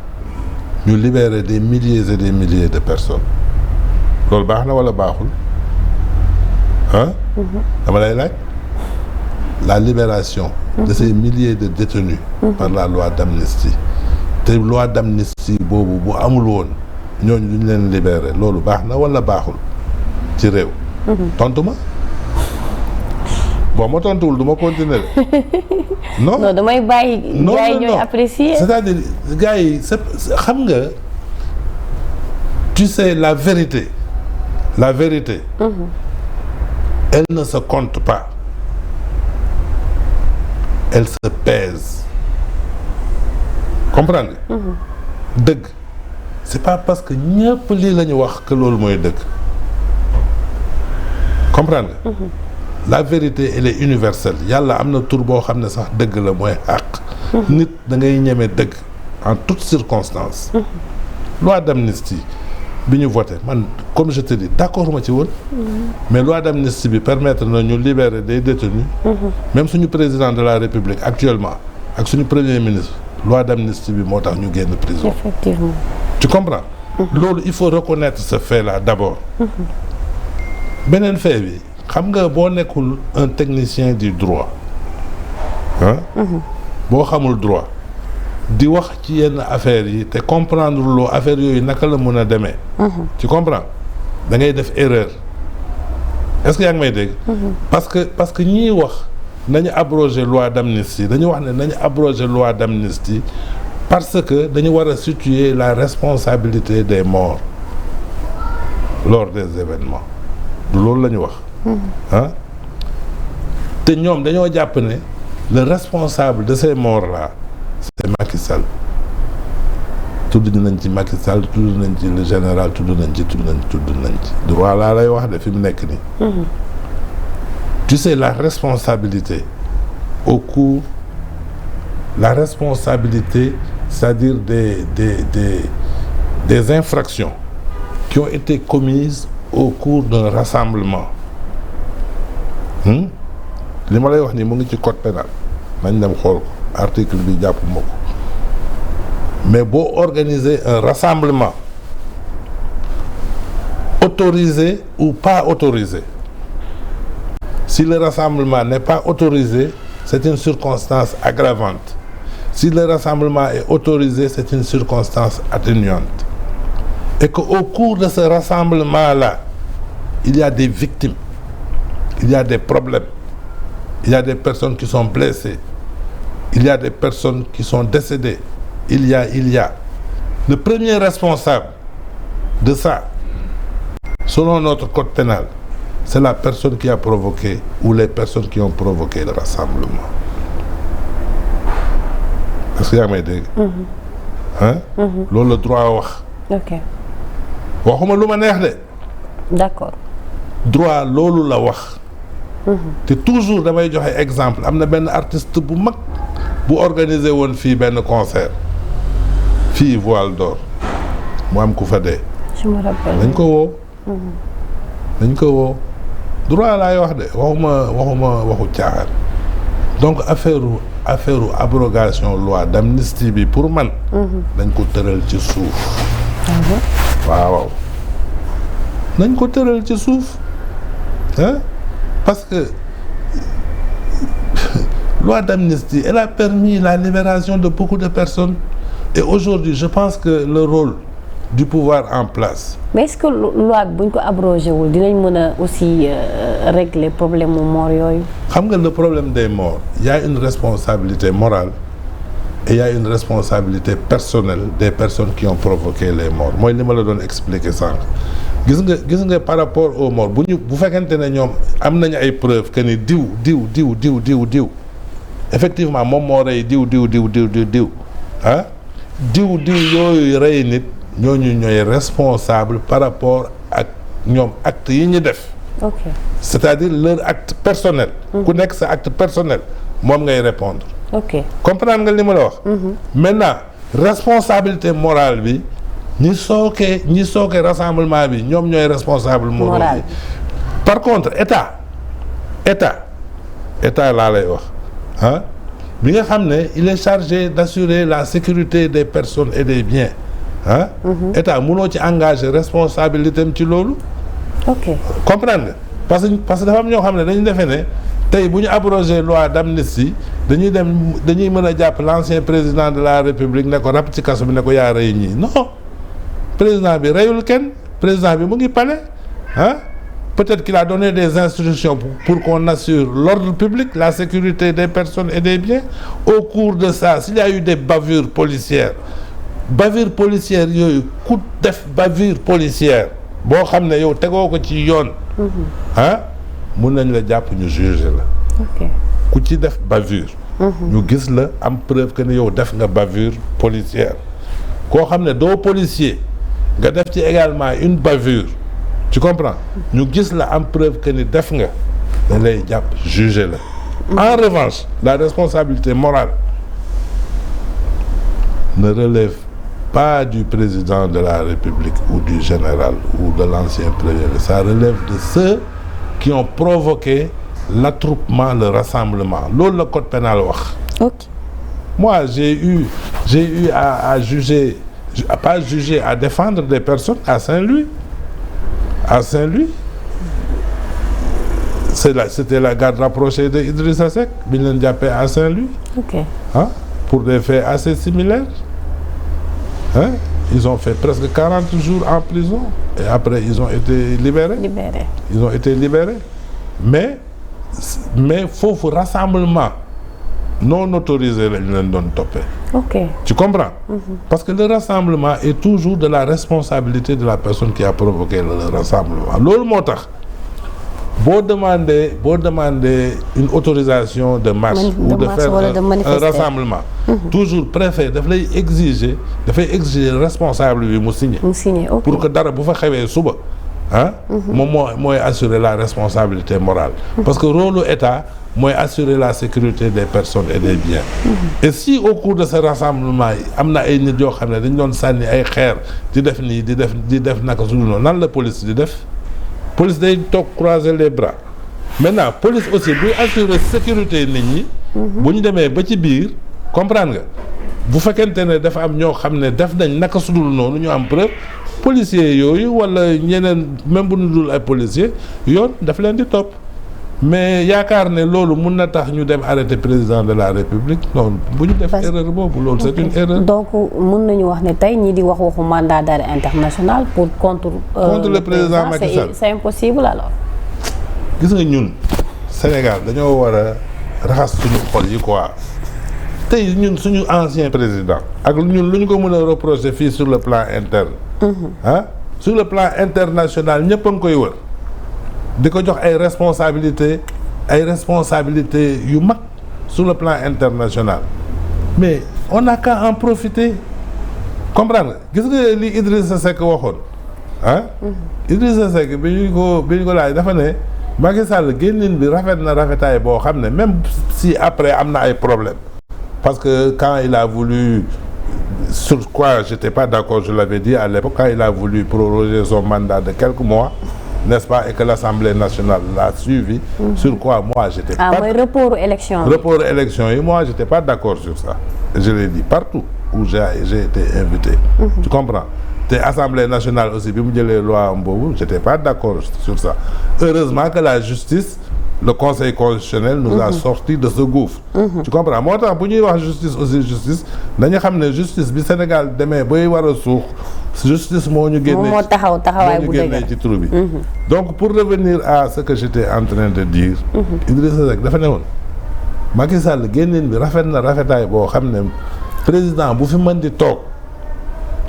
ñu libérer des milliers et des milliers de personnes loolu baax na wala baaxul. dama lay laaj la libération de ces milliers de détenus par la loi d'amnistie te loi d'amnistie boobu bu amul woon ñooñu duñ leen libérer loolu baax na wala baaxul ci réew. tontu ma bon ma tontuwul du ma continuer de non damay bàyyi gars yi ñooy apprécier. c'est-à-dire gars yi xam nga tu sais la vérité elle ne se compte pas, elle se pèse. Comprendre nga. dëgg c'est pas parce que ñëpp lii la ñu wax que loolu mooy dëgg. comprendre nga. la vérité elle est universelle yàlla am na tur boo xam ne sax dëgg la mooy àq. nit da ngay ñeme dëgg en toutes circonstances. loi d'amnistie bi ñu voté man comme je te dis d'accord ma ci woon. mais loi d'amnistie bi permettre na ñu libérer des détenus. même suñu président de la République actuellement ak suñu premier ministre loi d'amnistie bi moo tax ñu génn prison. effectivement. tu comprends. loolu il faut reconnaître ce fait là d'abord. beneen fait bi xam nga boo nekkul un technicien du droit ah. boo xamul droit. di wax ci yenn affaires yi te comprendre loo affaires yooyu naka la mën a demee. tu comprends da ngay def erreur est-ce que yaa ngi may dégg. parce que ñiy wax nañu abroger loi d'amnistie dañu wax ne nañu abroger loi d'amnistie parce que dañu war a situer la responsabilité des morts lors des événements du loolu la ñu wax. ah te ñoom dañoo jàpp ne le responsable de ces morts là. c'est Macky Sall tudd nañ ci Macky Sall tudd nañ ci le général tudd nañ ci droit laa lay wax de fi mu nekk nii. tu sais la responsabilité au cours la responsabilité c'est-à-dire des infractions qui ont été commises au cours d'un rassemblement li ma lay wax nii mu ngi ci code pénal nañ dem xool ko article bi jàpp ma ko mais boo organiser un rassemblement autorisé ou pas autorisé, si le rassemblement n'est pas autorisé, c'est une circonstance aggravante. Si le rassemblement est autorisé, c'est une circonstance atténuante. Et qu'au cours de ce rassemblement-là, il y a des victimes, il y a des problèmes, il y a des personnes qui sont blessées, il y a des personnes qui sont décédées, il y a. Le premier responsable de ça, selon notre code pénal, c'est la personne qui a provoqué ou les personnes qui ont provoqué le rassemblement. Est-ce que yaa ngi may dégg. Hein? Loolu la droit wax. Ok. waxuma lu ma neex de. D'accord. droit loolu la wax. te toujours damay joxe exemple am na benn artiste bu mag bu organisé woon fii benn concert fii Voile d'Or mu am ku fa dee. Je me rappelle. dañ ko woo. dañ ko woo droit laay wax de waxuma waxu caaxaan donc affaire abrogation loi d'amnistie bi pour man. dañ ko tëral ci suuf. waaw nañ ko tëral ci suuf hein parce que loi d'amnistie elle a permis la libération de beaucoup de personnes et aujourd'hui je pense que le rôle du pouvoir en place. Mais est-ce que loi bi bu ñu ko abrogé wul dinañ mën a aussi régler problème mu mort yooyu. xam nga le problème des morts il y a une responsabilité morale et il y a une responsabilité personnelle des personnes qui ont provoqué les morts mooy li ma la doon expliquer sànq. gis nga par rapport aux morts bu fekkente ne ñoom am nañu ay preuves que ni diw effectivement moom moo rey diw ah diw yooyu rey nit ñooñu ñooy responsable par rapport ak ñoom acte yi ñu def. Ok. C'est-à-dire leur acte personnel. ku nekk sa acte personnel moom ngay répondre. Ok. comprendre nga li ma la wax. maintenant responsabilité morale bi. ñi sooke rassemblement bi ñoom ñooy responsable moral bi par contre état laa lay wax ah bi nga xam ne il est chargé d'assurer la sécurité des personnes et des biens ah état mënoo ci engager responsabilité am ci loolu. Ok. comprendre nga parce que dafa am ñoo xam ne dañu defee ne tey bu ñu abrogé loi d'amnistie dañuy mën a jàpp l'ancien président de la république ne ko ràpp ci kaso bi ne ko yaa rey ñii non. président bi reyul kenn président bi mu ngi palais ah peut-être qu'il a donné des instructions pour qu'on assure l'ordre public la sécurité des personnes et des biens au cours de ça s'il y a eu des bavures policières yooyu ku def bavure policière boo xam ne yow tegoo ko ci yoon ah mun nañ la jàpp ñu juger la. Ok. ku ci def bavure ñu gis la am preuve que ne yow def nga bavure policière koo xam ne doo policier nga def ci également une bavure tu comprends ñu gis la am preuve que ni def nga dañ lay jàpp juger la. En revanche la responsabilité morale ne relève pas du président de la République ou du général ou de l'ancien premier ministre. Ça relève de ceux qui ont provoqué l'attroupement, le rassemblement. Loolu la code pénal wax. Ok. Moi j'ai eu à juger, pas juger, à défendre des personnes à Saint-Louis. C'était la garde rapprochée de Idrissa Seck bi ñu leen jàppee à Saint-Louis. Ok. Hein? Pour des faits assez similaires. Hein? Ils ont fait presque 40 jours en prison et après ils ont été libérés. Ils ont été libérés. Mais foofu rassemblement non autorisé lañ leen doon toppee. Ok. Tu comprends? Parce que le rassemblement est toujours de la responsabilité de la personne qui a provoqué le rassemblement. Loolu moo tax boo demandé une autorisation de marche ou de faire un rassemblement. Toujours préfet dafay exiger responsable bi mu signer. Ok. Pour que dara bu fa xewee suba ah. moom mooy assurer la responsabilité morale. Parce que rôle état mooy assurer la sécurité des personnes et des biens. Et si au cours de ce rassemblement yi am na ay nit yoo xam ne dañ doon sànni ay xeer di def nii di def naka su dul noonu nan la police di def. Police day toog croiser les bras maintenant police aussi buy assurer sécurité nit ñi. bu ñu demee ba ci biir comprendre nga bu fekkente ne dafa am ñoo xam ne def nañ naka sudul noonu ñu am preuve policiers yooyu wala ñeneen même bu ñu dul ay policiers yoon daf leen di topp mais yaakaar ne loolu mun na tax ñu dem arrêter président de la république non bu ñu def erreur boobu loolu c'est une erreur. donc mun nañu wax ne tey ñii di waxu mandat d'arrêt international pour contre le président Macky Sall c'est impossible alors. gis nga ñun Sénégal dañoo war a raxas suñu xol yi quoi tey ñun suñu ancien président ak ñun lu ñu ko mën a reprocher fii sur le plan interne. Sur le plan international ñëpp a ngi koy wër di ko jox ay responsabilités yu mag sur le plan international mais on n'a qu'à en profiter comprendre nga gis nga li Idrissa Seck waxoon Idrissa Seck bi ñu ko laaj dafa ne Macky Sall génnin bi rafet na rafetaay boo xam ne même si après am na ay problèmes parce que quand il a voulu sur quoi j'étais pas d'accord, je l'avais dit à l'époque, quand il a voulu proroger son mandat de quelques mois, n'est-ce pas, et que l'Assemblée nationale l'a suivi, sur quoi moi j'étais pas... report élection. Report élection, et moi j'étais pas d'accord sur ça. Je l'ai dit partout où j'ai été invité. Tu comprends? T'es Assemblée nationale aussi, bi mu jëlee loi am boobu, j'étais pas d'accord sur ça. Heureusement que la justice, le Conseil constitutionnel nous a sorti de ce gouffre. Tu comprends? Moo tax bu ñuy wax justice dañu xam ne justice bi Sénégal demee bay war a suux justice moo ñu génnee moo taxawaay bu dëgg ci trou bi. Donc pour revenir à ce que j'étais en train de dire. Idrissa Seck dafa ne woon Macky Sall génneen bi rafet na rafetaay boo xam ne président bu fi mën di toog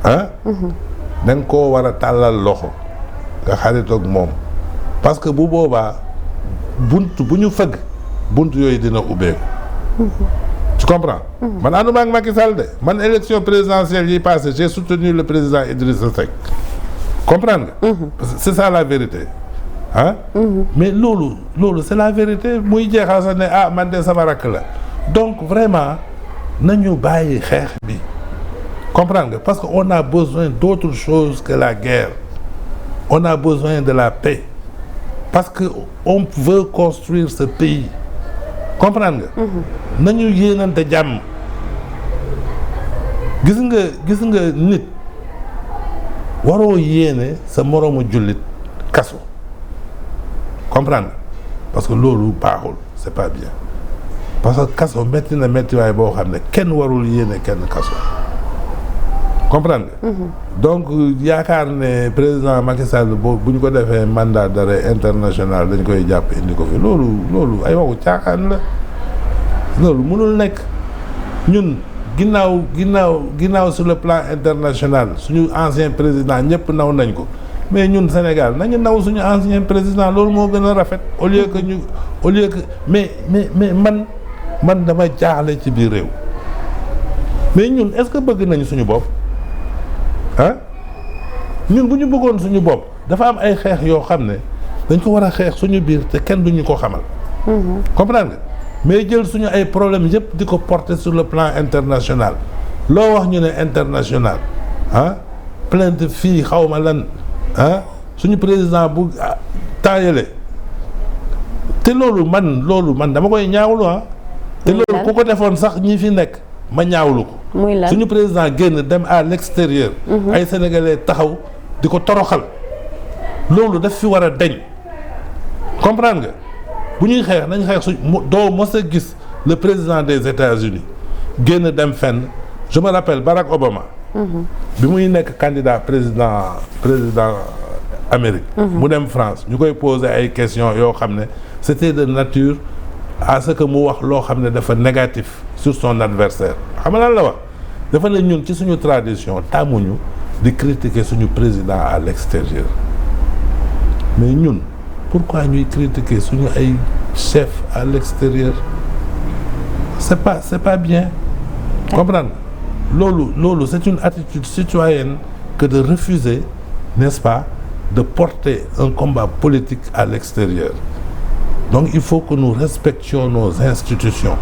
da nga koo war a tàllal loxo nga xaritoog moom parce que bu boobaa bunt bu ñu fëgg bunt yooyu dina ubbeeku. Tu comprends? Man ànduma ak Macky Sall de man élection présidentielle yi passé j'ai soutenu le président Idrissa Seck comprendre nga. C'est ça la vérité mais loolu c'est la vérité muy jeexal sax ne man de sama rakk la donc vraiment nañu bàyyi xeex bi comprendre nga parce que on a besoin d'autre chose que la guerre on a besoin de la paix parce que on veut construire ce pays comprendre nga nañu yéenante jàmm gis nga nit waroo yéene sa moroomu jullit kaso comprendre nga parce que loolu baaxul c'est pas bien parce que kaso métti na méttiwaay boo xam ne kenn warul yéene kenn kaso comprendre nga donc yaakaar ne président Macky Sall bu ñu ko defee mandat d'arrêt international dañ koy jàpp indi ko fi loolu ay waxu caaxaan la loolu mënul nekk ñun ginnaaw sur le plan international suñu ancien président ñëpp naw nañ ko mais ñun Sénégal nañu naw suñu ancien président loolu moo gën a rafet au lieu que mais man dama jaaxle ci biir réew mais ñun est-ce que bëgg nañu suñu bopp ñun bu ñu bëggoon suñu bopp dafa am ay xeex yoo xam ne dañ ko war a xeex suñu biir te kenn duñu ko xamal comprendre nga mais jël suñu ay problèmes yëpp di ko porter sur le plan international loo wax ñu ne international plainte fii xawma lan suñu président bu taayale te loolu man dama koy ñaawlu te loolu ku ko defoon sax ñi fi nekk ma ñaawlu ko suñu président génn dem à l'extérieur ay sénégalais taxaw di ko toroxal loolu daf fi war a deñ comprendre nga bu ñuy xeex nañ xeex doo mos a gis le président des États-Unis génn dem fenn je me rappelle Barack Obama bi muy nekk candidat président Amérique mu dem France ñu koy poser ay questions yoo xam ne c'était de nature à ce que mu wax loo xam ne dafa négatif sur son adversaire xam nga lan la wax dafa ne ñun ci suñu tradition tàmmuñu di critiquer suñu président à l'extérieur mais ñun pourquoi ñuy critiquer suñu ay chef à l'extérieur c'est pas bien comprendre loolu c'est une attitude citoyenne que de refuser n'est-ce pas de porter un combat politique à l'extérieur donc il faut que nous respections nos institutions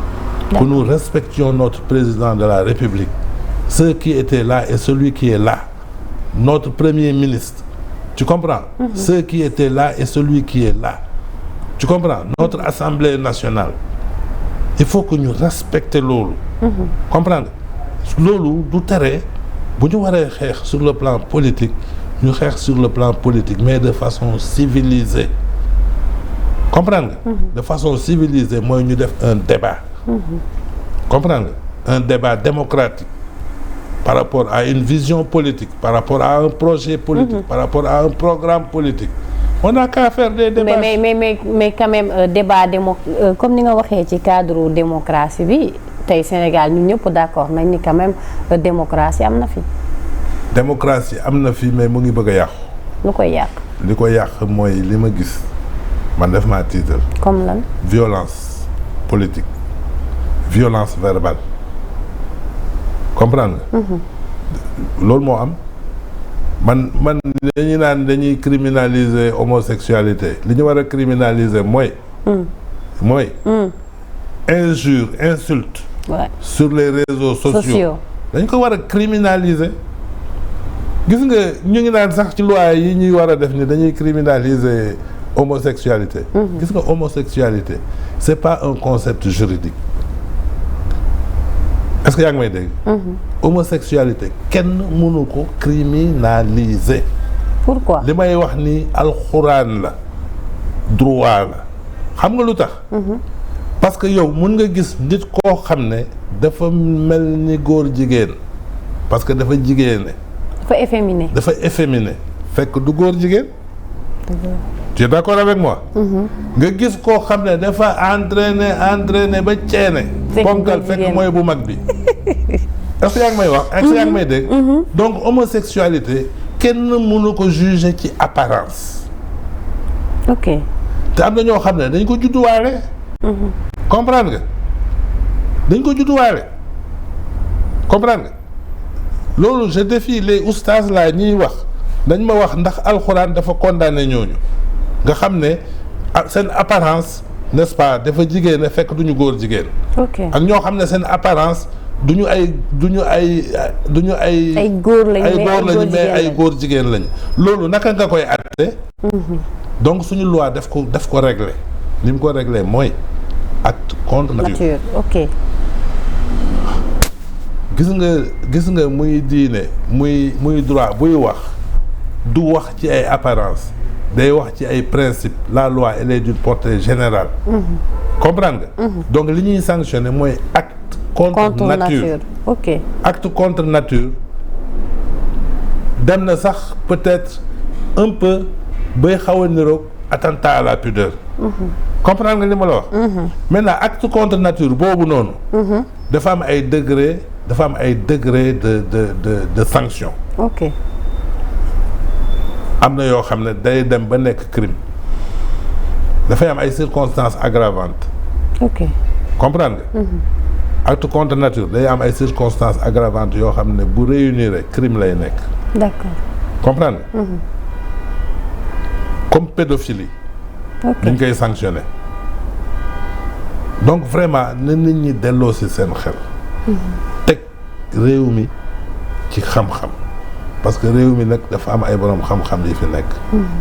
que nous respections notre président de la République ceux qui étaient là et celui qui est là notre premier ministre tu comprends ceux qui étaient là et celui qui est là tu comprends notre assemblée nationale il faut que ñu respecter loolu comprendre loolu du tere bu ñu waree xeex sur le plan politique ñu xeex sur le plan politique mais de façon civilisée comprendre nga de façon civilisée mooy ñu def un débat comprendre nga un débat démocratique par rapport à une vision politique par rapport à un projet politique par rapport à un programme politique on n'a qu'à faire des débats mais quand même débat comme ni nga waxee ci cadre démocratie bi tey Sénégal ñun ñëpp d'accord nañ ni quand même démocratie am na fi démocratie am na fi mais mu ngi bëgg a yàqu lu koy yàq li ko yàq mooy li ma gis man def maa tiital comme lan violence politique violence verbale comprendre nga loolu moo am man dañuy naan dañuy criminaliser homosexualité li ñu war a criminaliser mooy injure insulte sur les réseaux sociaux dañ ko war a criminaliser gis nga ñu ngi naan sax ci loi yi ñuy war a def ni dañuy criminaliser homosexualité gis nga homosexualité c'est pas un concept juridique est-ce que yaa ngi may dégg homosexualité kenn mënu ko criminaliser pourquoi li may wax ni alxuraan la droit la xam nga lu tax parce que yow mun nga gis nit koo xam ne dafa mel ni góor jigéen parce que dafa jigéene dafa efféminé fekk du góor jigéen tu es d'accord avec moi nga gis koo xam ne dafa entraîné ba ceene ponkal fekk mooy bu mag bi est-ce que yaa ngi may wax est-ce que yaa ngi may dégg donc homosexualité kenn mënu ko juger ci apparence ok te am na ñoo xam ne dañ ko judduwaale comprendre nga dañ ko judduwaale comprendre nga loolu je défie les oustas là ñiy wax dañ ma wax ndax alxuraan dafa condamné ñooñu nga xam ne seen apparence n'est-ce pas dafa jigéen ne fekk duñu góor jigéen ak ñoo xam ne seen apparence duñu ay góor lañu mais ay góor jigéen lañu loolu naka nga koy àtte donc suñu loi daf ko régler li mu ko régler mooy acte contre nature ok gis nga muy diine muy droit buy wax du wax ci ay apparence day wax ci ay principe la loi elle est d'une portée générale comprendre nga donc li ñuy sanctionner mooy acte contre nature ok acte contre nature dem na sax peut-être un peu bay xaw a niroog attentat à la pudeur comprendre nga li ma la wax maintenant acte contre nature boobu noonu dafa am ay degré de sanction ok am na yoo xam ne day dem ba nekk crime dafay am ay circonstances aggravantes ok comprendre nga acte contre nature day am ay circonstances aggravantes yoo xam ne bu réunir crime lay nekk d'accord comprendre nga comme pédophilie dañ koy sanctionner donc vraiment na nit ñi delloo si seen xel teg réew mi ci xam-xam parce que réew mi nag dafa am ay borom xam-xam yi fi nekk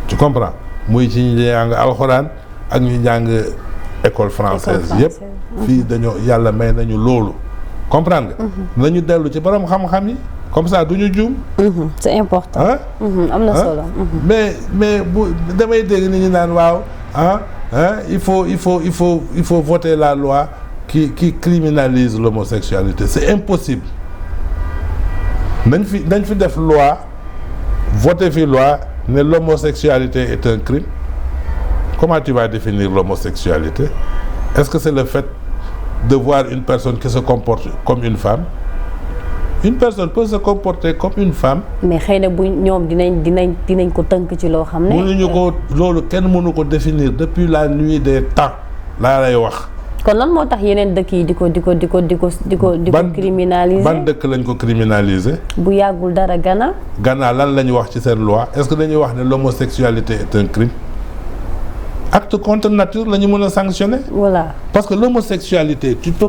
tu comprends muy ci ñu jàng alxuraan ak ñu jàng école française yëpp fii dañoo yàlla may nañu loolu comprendre nga nañu dellu ci borom xam-xam yi comme ça du ñu juum c'est important am na solo mais bu damay dégg ni ñu naan waaw il faut voter la loi qui criminalise l'homosexualité c'est impossible nañ fi def loi voter fi loi ne l'homosexualité est un crime. Comment tu vas définir l'homosexualité? Est-ce que c'est le fait de voir une personne qui se comporte comme une femme? Une personne peut se comporter comme une femme. mais xëy na bu ñoom dinañ ko tënk ci loo xam ne. mënuñu ko loolu kenn mënu ko définir depuis la nuit des temps laa lay wax. kon lan moo tax yeneen dëkk yi di ko criminaliser. ban dëkk lañ ko criminaliser. bu yàggul dara Ghana. Ghana lan la ñu wax ci seen loi est-ce que dañuy wax ne l'homosexualité est un crime? Acte contre nature la ñu mën a sanctionner. Voilà. Parce que l'homosexualité tu ne peux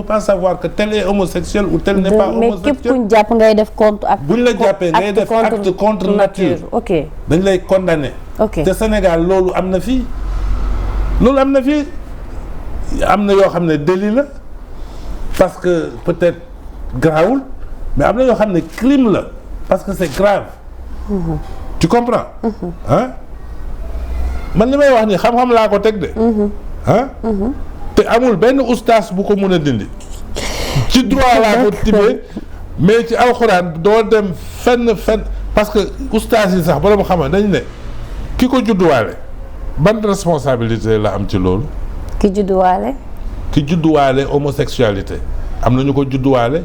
pas savoir que tel est homosexuel ou tel n'est pas homosexuel. mais képp ku ñu jàpp ngay def contre ak. bu ñu la jàppee ngay def acte contre nature. ok dañ lay condamner. ok te Sénégal loolu am na fii. loolu am na fii am na yoo xam ne délit la parce que peut-être grawul mais am na yoo xam ne crime la parce que c'est grave. tu comprends. ah man li may wax ni xam-xam laa ko teg de. ah te amul benn ustaas bu ko mun a dindi. ci droit laa ko tibbee mais ci alxuraan doo dem fenn parce que ustaas yi sax borom xam dañu ne ki ko judduwaale ban responsabilité la am ci loolu. ki judduwaale homosexualité am na ñu ko judduwaale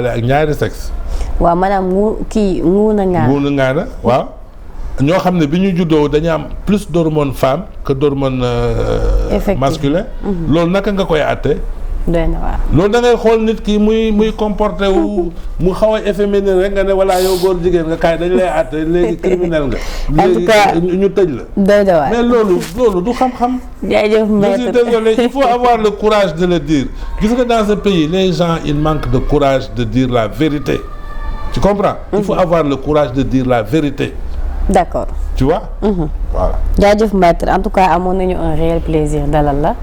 ak ñaari sexe. waaw maanaam nguuna ngaana waaw ñoo xam ne bi ñu juddoo dañu am plus d'hormones femmes que d'hormones masculin. loolu naka nga koy àtte. doy na waar. loolu da ngay xool nit ki muy comporté wu mu xaw a efféminé rek nga ne voilà yow góor jigéen nga kaay dañu lay àtte léegi criminel nga. en tout cas léegi ñu tëj la. doy na waar mais loolu du xam-xam. jaajëf maître. je suis désolé il faut avoir le courage de le dire gis nga dans ce pays les gens ils manquent de courage de dire la vérité. tu comprends. il faut avoir le courage de dire la vérité. d'accord. tu vois. voilà. jaajëf maître en tout cas amoon nañu un réel plaisir dalal la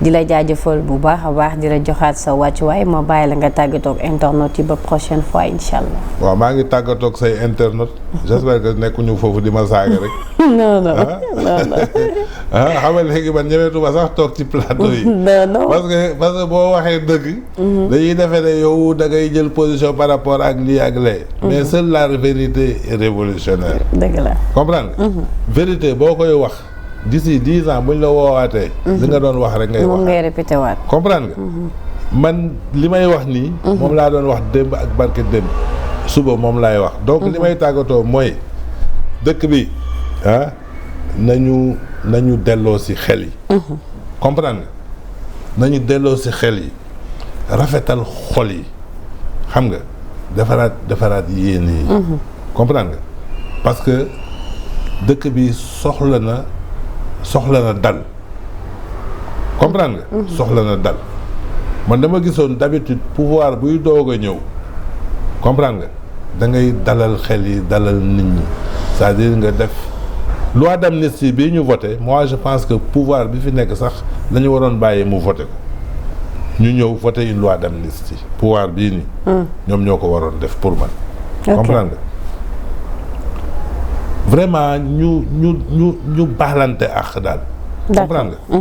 di la jaajëfal bu baax a baax di la joxaat sa wàccuwaay ma bàyyi la nga tàggatoo ak internautes yi ba prochaine fois incha allah. waaw maa ngi tàggatoo ak say internautes j'espère que nekkuñu foofu di ma saaga rek. non non xam nga léegi man ñemeetuma sax toog ci plateau yi. non parce que boo waxee dëgg. dañuy defee ne yow da ngay jël position par rapport ak lii ak lee. mais seule la vérité est révolutionnaire. dëgg la comprendre nga. vérité boo koy wax d'ici 10 ans buñ la woowaatee. li nga doon wax rek ngay wax moom ngay répété waat. comprendre nga. man li may wax nii. moom laa doon wax démb ak barke démb. suba moom laay wax donc li may tàggatoo mooy dëkk bi nañu delloo ci xel yi. comprendre nga nañu delloo ci xel yi rafetal xol yi xam nga defaraat yéene yi. comprendre nga parce que dëkk bi soxla na dal comprendre nga. soxla na dal man dama gisoon d'habitude pouvoir buy doog a ñëw comprendre nga da ngay dalal xel yi dalal nit ñi c'est-à-dire nga def loi d'amnistie bii ñu voté moi je pense que pouvoir bi fi nekk sax la ñu waroon bàyyi mu voté ko ñu ñëw voté une loi d'amnistie pouvoir bii nii. ñoom ñoo ko waroon def pour man. comprendre nga vraiment ñu baalante ak daal. comprendre nga.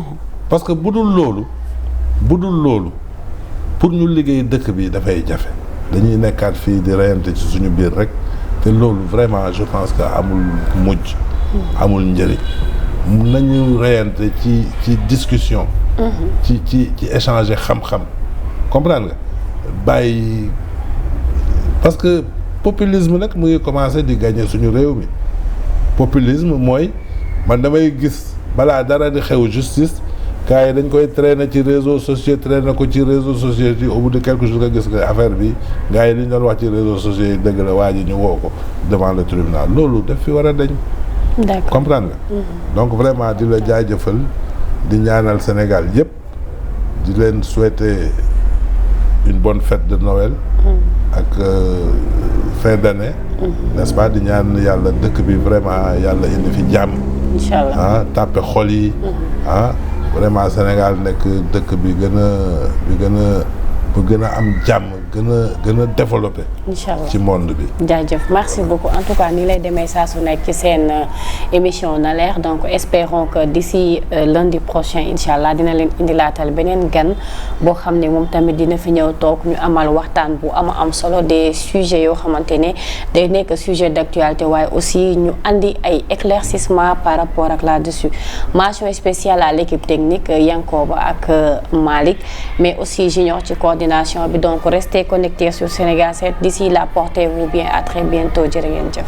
parce que bu dul loolu pour ñu liggéey dëkk bi dafay jafe dañuy nekkaat fii di reyante ci suñu biir rek te loolu vraiment je pense que amul mujj. amul njëriñ nañu reyante ci discussion. ci échanger xam-xam comprendre nga bàyyi parce que populisme nag mu ngi commencer di gagner suñu réew mi. populisme mooy man damay gis balaa dara di xew justice gars yi dañ koy traîner ci réseaux sociaux traîner ko ci réseaux sociaux yi au bout de quelques jours nga gis que affaire bi gars yi li ñu doon wax ci réseaux sociaux yi dëgg la waa ji ñu woo ko devant le tribunal loolu daf fi war a dañ. d'accord comprendre nga. donc vraiment di la jaajëfal di ñaanal Sénégal yëpp di leen souhaiter une bonne fête de Noël. ak fin d'année. n'est-ce pas di ñaan yàlla dëkk bi vraiment yàlla indi fi jàmm. inchallah tàppe xol yi. vraiment Sénégal nekk dëkk bi gën a am jàmm gën a développé. inchallah ci monde bi. jaajëf merci beaucoup en tout cas ni lay demee saa su nekk ci seen émission na leer donc espérons que d'ici lundi prochain inchallah dina leen indilaatal beneen gan boo xam ne moom tamit dina fi ñëw toog ñu amal waxtaan bu am solo des sujets yoo xamante ne day nekk sujet d'actualité waaye aussi ñu andi ay éclaircissement par rapport ak là-dessus mention spéciale à l'équipe technique Yankoba ak Malick mais aussi Junior ci coordination bi donc restez connectés sur Sénégal 7 d'ici là portez-vous bien à très bientôt jërë ngeen jëf